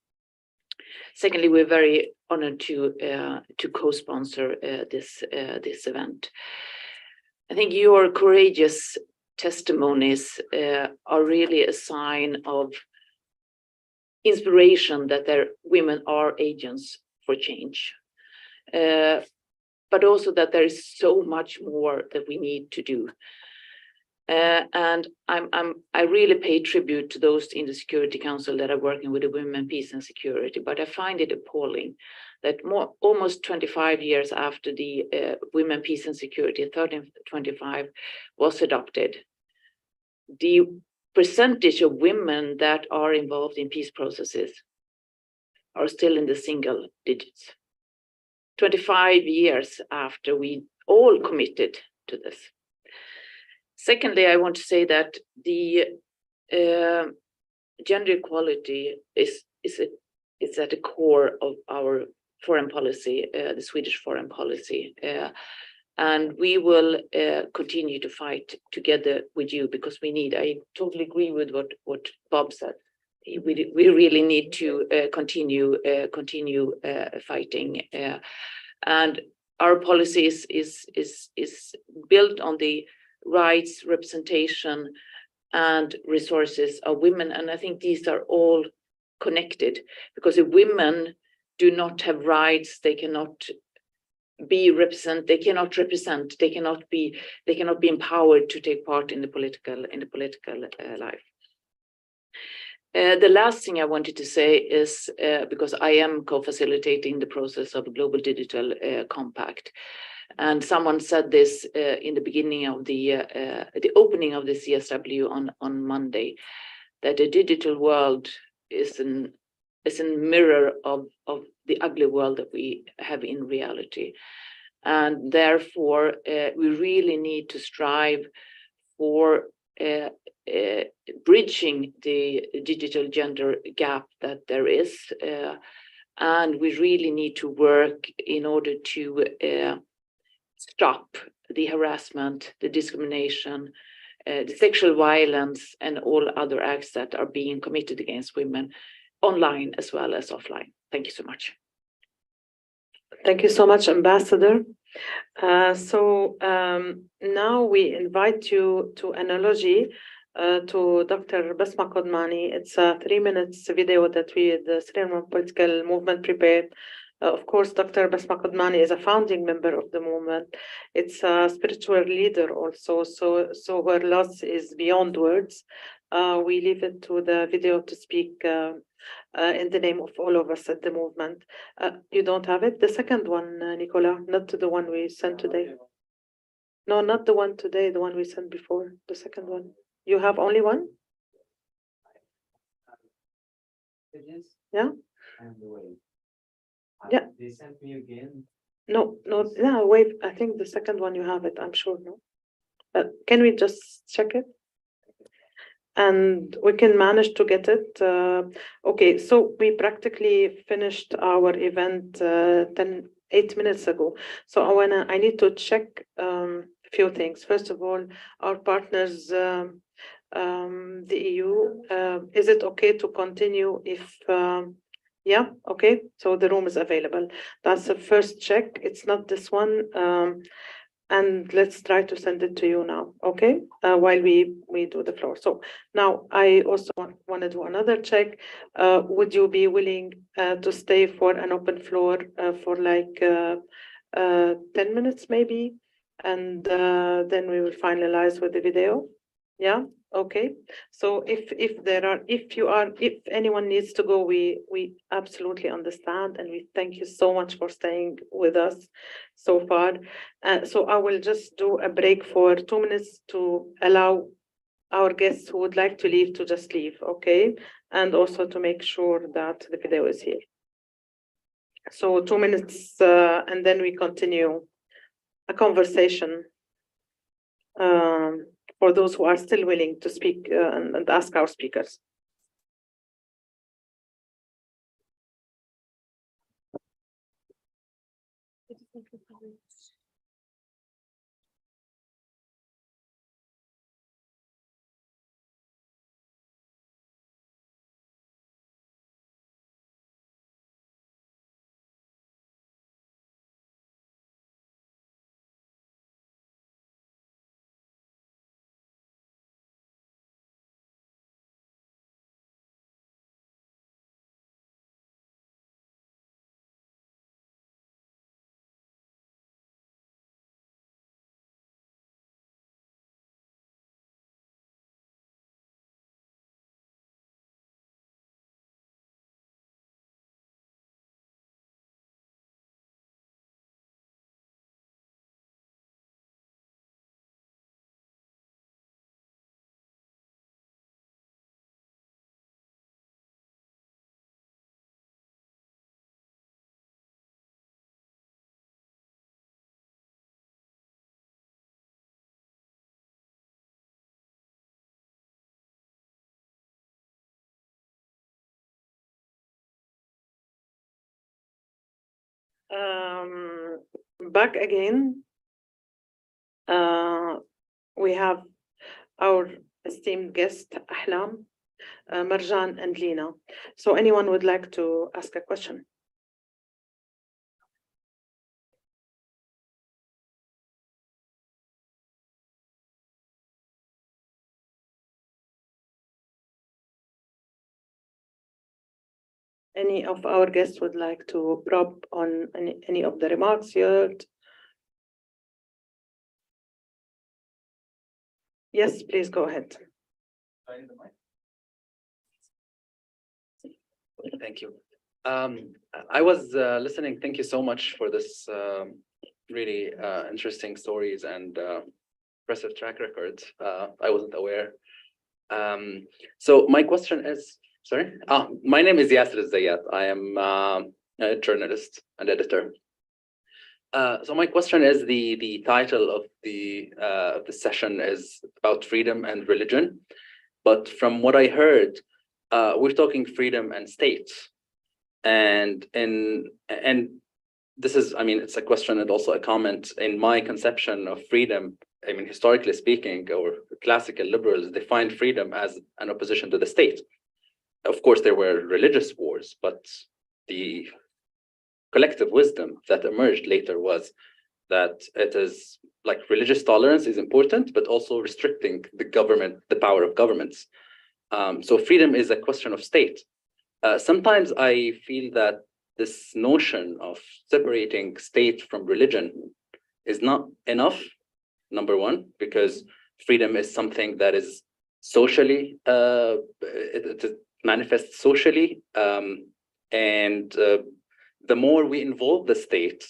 Secondly, we're very honored to co-sponsor this event. I think your courageous testimonies are really a sign of inspiration that women are agents for change. But also that there is so much more that we need to do. And I really pay tribute to those in the Security Council that are working with the women, peace and security, but I find it appalling that almost 25 years after the Women, Peace and Security 1325 was adopted, the percentage of women that are involved in peace processes are still in the single digits. 25 years after we all committed to this. Secondly, I want to say that the gender equality is at the core of our foreign policy, the Swedish foreign policy. And we will continue to fight together with you, because I totally agree with what Bob said. We really need to continue fighting, and our policy is built on the rights, representation, and resources of women, and I think these are all connected, because if women do not have rights, they cannot be represent, they cannot be empowered to take part in the political life. The last thing I wanted to say is, because I am co-facilitating the process of a global digital compact, and someone said this in the beginning of the opening of the CSW on Monday, that the digital world is a mirror of the ugly world that we have in reality. And therefore, we really need to strive for bridging the digital gender gap that there is. And we really need to work in order to stop the harassment, the discrimination, the sexual violence, and all other acts that are being committed against women online as well as offline. Thank you so much. Thank you so much, Ambassador. Now we invite you to analogy to Dr. Basma Kodmani. It's a 3 minutes video that the Syrian political movement prepared. Of course, Dr. Basma Kodmani is a founding member of the movement. It's a spiritual leader also, so her loss is beyond words. We leave it to the video to speak in the name of all of us at the movement. You don't have it? The second one, Nicola, not the one we sent today. No, not the one today, the one we sent before, the second one. You have only one? Yeah? Yeah. They sent me again. No, yeah, wait, I think the second one you have it, I'm sure, no? Can we just check it? And we can manage to get it. Okay, so we practically finished our event 8 minutes ago. So I need to check a few things. First of all, our partners, the EU, is it okay to continue if, yeah, okay, so the room is available. That's the first check. It's not this one. And let's try to send it to you now, okay? While we do the floor. So now I also want to do another check. Would you be willing to stay for an open floor for like 10 minutes maybe? And then we will finalize with the video. Yeah, okay. So if anyone needs to go, we absolutely understand, and we thank you so much for staying with us so far. So I will just do a break for 2 minutes to allow our guests who would like to leave to just leave, okay? And also to make sure that the video is here. So 2 minutes, and then we continue a conversation for those who are still willing to speak and ask our speakers. Back again, we have our esteemed guest, Ahlam, Marjan, and Lina. So anyone would like to ask a question? Any of our guests would like to probe on any of the remarks heard? Yes, please go ahead. Thank you. I was listening. Thank you so much for this really interesting stories and impressive track records. I wasn't aware. So my question is, sorry. My name is Yasser Zayat. I am a journalist and editor. So my question is, the title of the session is about freedom and religion, but from what I heard, we're talking freedom and state, and this is, I mean, it's a question and also a comment. In my conception of freedom, I mean, historically speaking, or classical liberals define freedom as an opposition to the state. Of course, there were religious wars, but the collective wisdom that emerged later was that it is like religious tolerance is important, but also restricting the power of governments. So freedom is a question of state. Sometimes I feel that this notion of separating state from religion is not enough, number one, because freedom is something that is socially, it manifests socially, and the more we involve the state,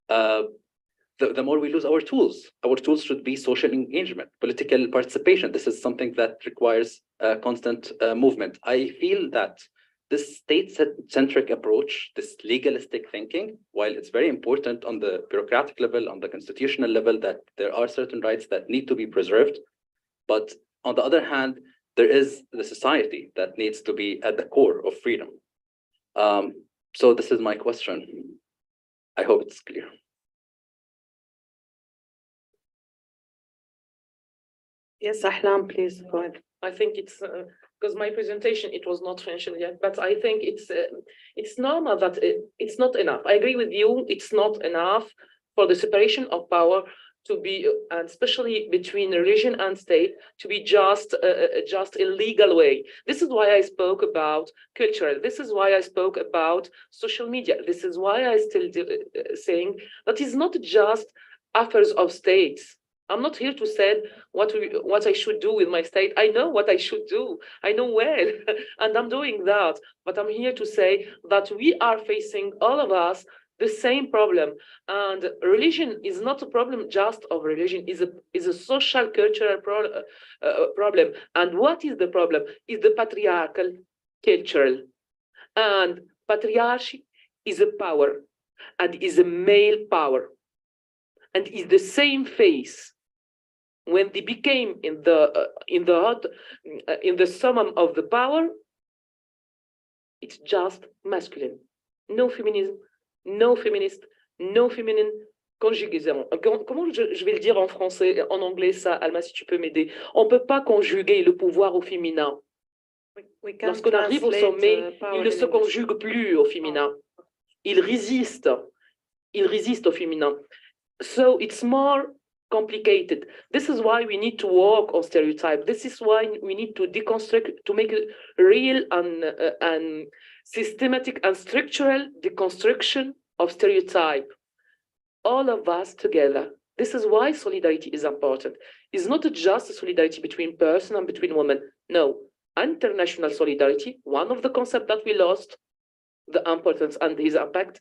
the more we lose our tools. Our tools should be social engagement, political participation. This is something that requires constant movement. I feel that this state-centric approach, this legalistic thinking, while it's very important on the bureaucratic level, on the constitutional level, that there are certain rights that need to be preserved, but on the other hand, there is the society that needs to be at the core of freedom. So this is my question. I hope it's clear. Yes, Ahlam, please go ahead. I think it's because my presentation, it was not mentioned yet, but I think it's normal that it's not enough. I agree with you. It's not enough for the separation of power to be, and especially between religion and state, to be just a legal way. This is why I spoke about cultural. This is why I spoke about social media. This is why I still saying that it's not just affairs of states. I'm not here to say what I should do with my state. I know what I should do. I know well, and I'm doing that. But I'm here to say that we are facing, all of us, the same problem. And religion is not a problem just of religion. Is a social cultural problem. And what is the problem? Is the patriarchal cultural. And patriarchy is a power, and is a male power, and is the same face. When they became in the summum of the power, it's just masculine. No feminism, no feminist, no feminine conjugaison. Comment je vais le dire en français, en anglais, ça, Alma, si tu peux m'aider. On ne peut pas conjuguer le pouvoir au féminin. Lorsqu'on arrive au sommet, il ne se conjugue plus au féminin. Il résiste au féminin. So it's more complicated. This is why we need to work on stereotype. This is why we need to deconstruct, to make a real and systematic and structural deconstruction of stereotype. All of us together. This is why solidarity is important. It's not just a solidarity between person and between women. No, international solidarity, one of the concepts that we lost, the importance and his impact.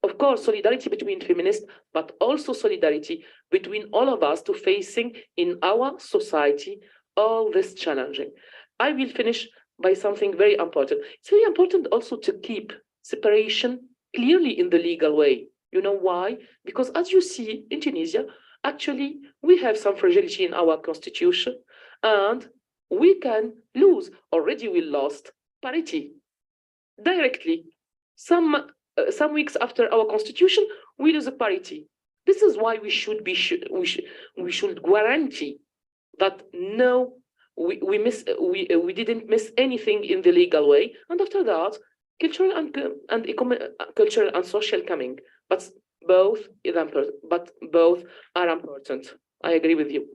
Of course, solidarity between feminists, but also solidarity between all of us to facing in our society all this challenging. I will finish by something very important. It's very important also to keep separation clearly in the legal way. You know why? Because as you see in Tunisia, actually, we have some fragility in our constitution, and we can lose. Already we lost parity directly. Some weeks after our constitution, we lose a parity. This is why we should guarantee that no, we didn't miss anything in the legal way, and after that, cultural and social coming. But both are important. I agree with you.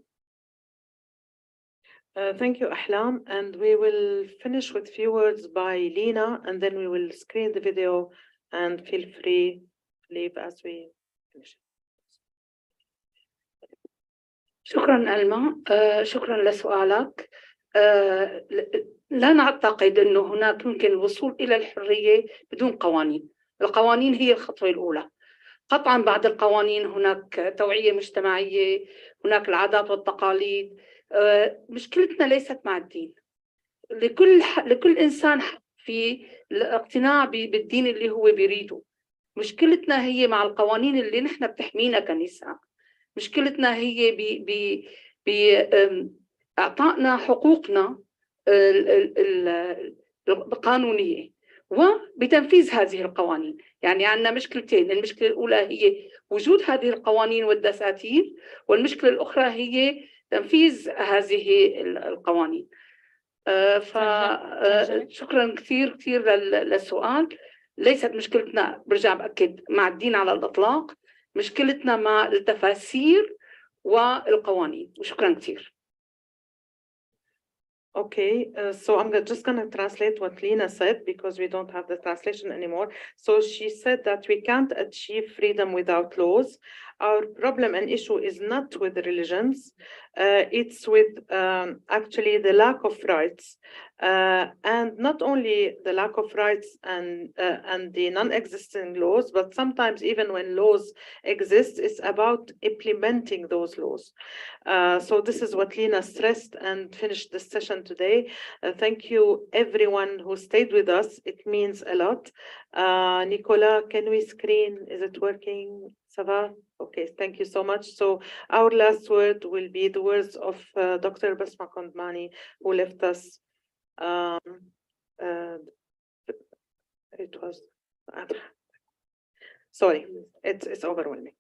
Thank you, Ahlam. And we will finish with few words by Lina, and then we will screen the video. And feel free to leave as we finish. شكرا ألما. شكرا لسؤالك. لا نعتقد أنه هناك يمكن الوصول إلى الحرية بدون قوانين. القوانين هي الخطوة الأولى. قطعا بعد القوانين هناك توعية مجتمعية، هناك العادات والتقاليد. مشكلتنا ليست مع الدين. لكل إنسان حق في الاقتناع بالدين اللي هو بيريده. مشكلتنا هي مع القوانين اللي نحن بتحمينا كنساء. مشكلتنا هي بإعطائنا حقوقنا القانونية وبتنفيذ هذه القوانين. يعني عندنا مشكلتين، المشكلة الأولى هي وجود هذه القوانين والدساتير، والمشكلة الأخرى هي تنفيذ هذه القوانين. فشكرا كثير للسؤال. ليست مشكلتنا، برجع بأكد، مع الدين على الإطلاق. مشكلتنا مع التفاسير والقوانين. وشكرا كثير. Okay, so I'm just going to translate what Lina said because we don't have the translation anymore. So she said that we can't achieve freedom without laws. Our problem and issue is not with religions. It's with actually the lack of rights. And not only the lack of rights and the non-existing laws, but sometimes even when laws exist, it's about implementing those laws. So this is what Lina stressed and finished this session today. Thank you everyone who stayed with us. It means a lot. Nicola, can we screen? Is it working? Sava? Okay, thank you so much. So our last word will be the words of Dr. Basma Kondmani, who left us. It was, sorry, it's overwhelming.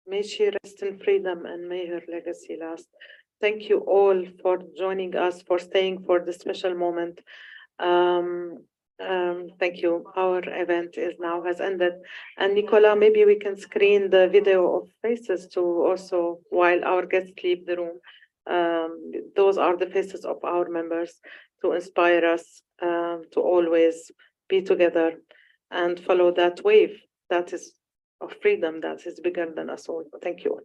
May she rest in freedom and may her legacy last. thank you all for joining us, for staying for this special moment. Thank you. Our event has ended. And Nicola, maybe we can screen the video of faces to also, while our guests leave the room. Those are the faces of our members to inspire us to always be together and follow that wave that is of freedom that is bigger than us all. Thank you.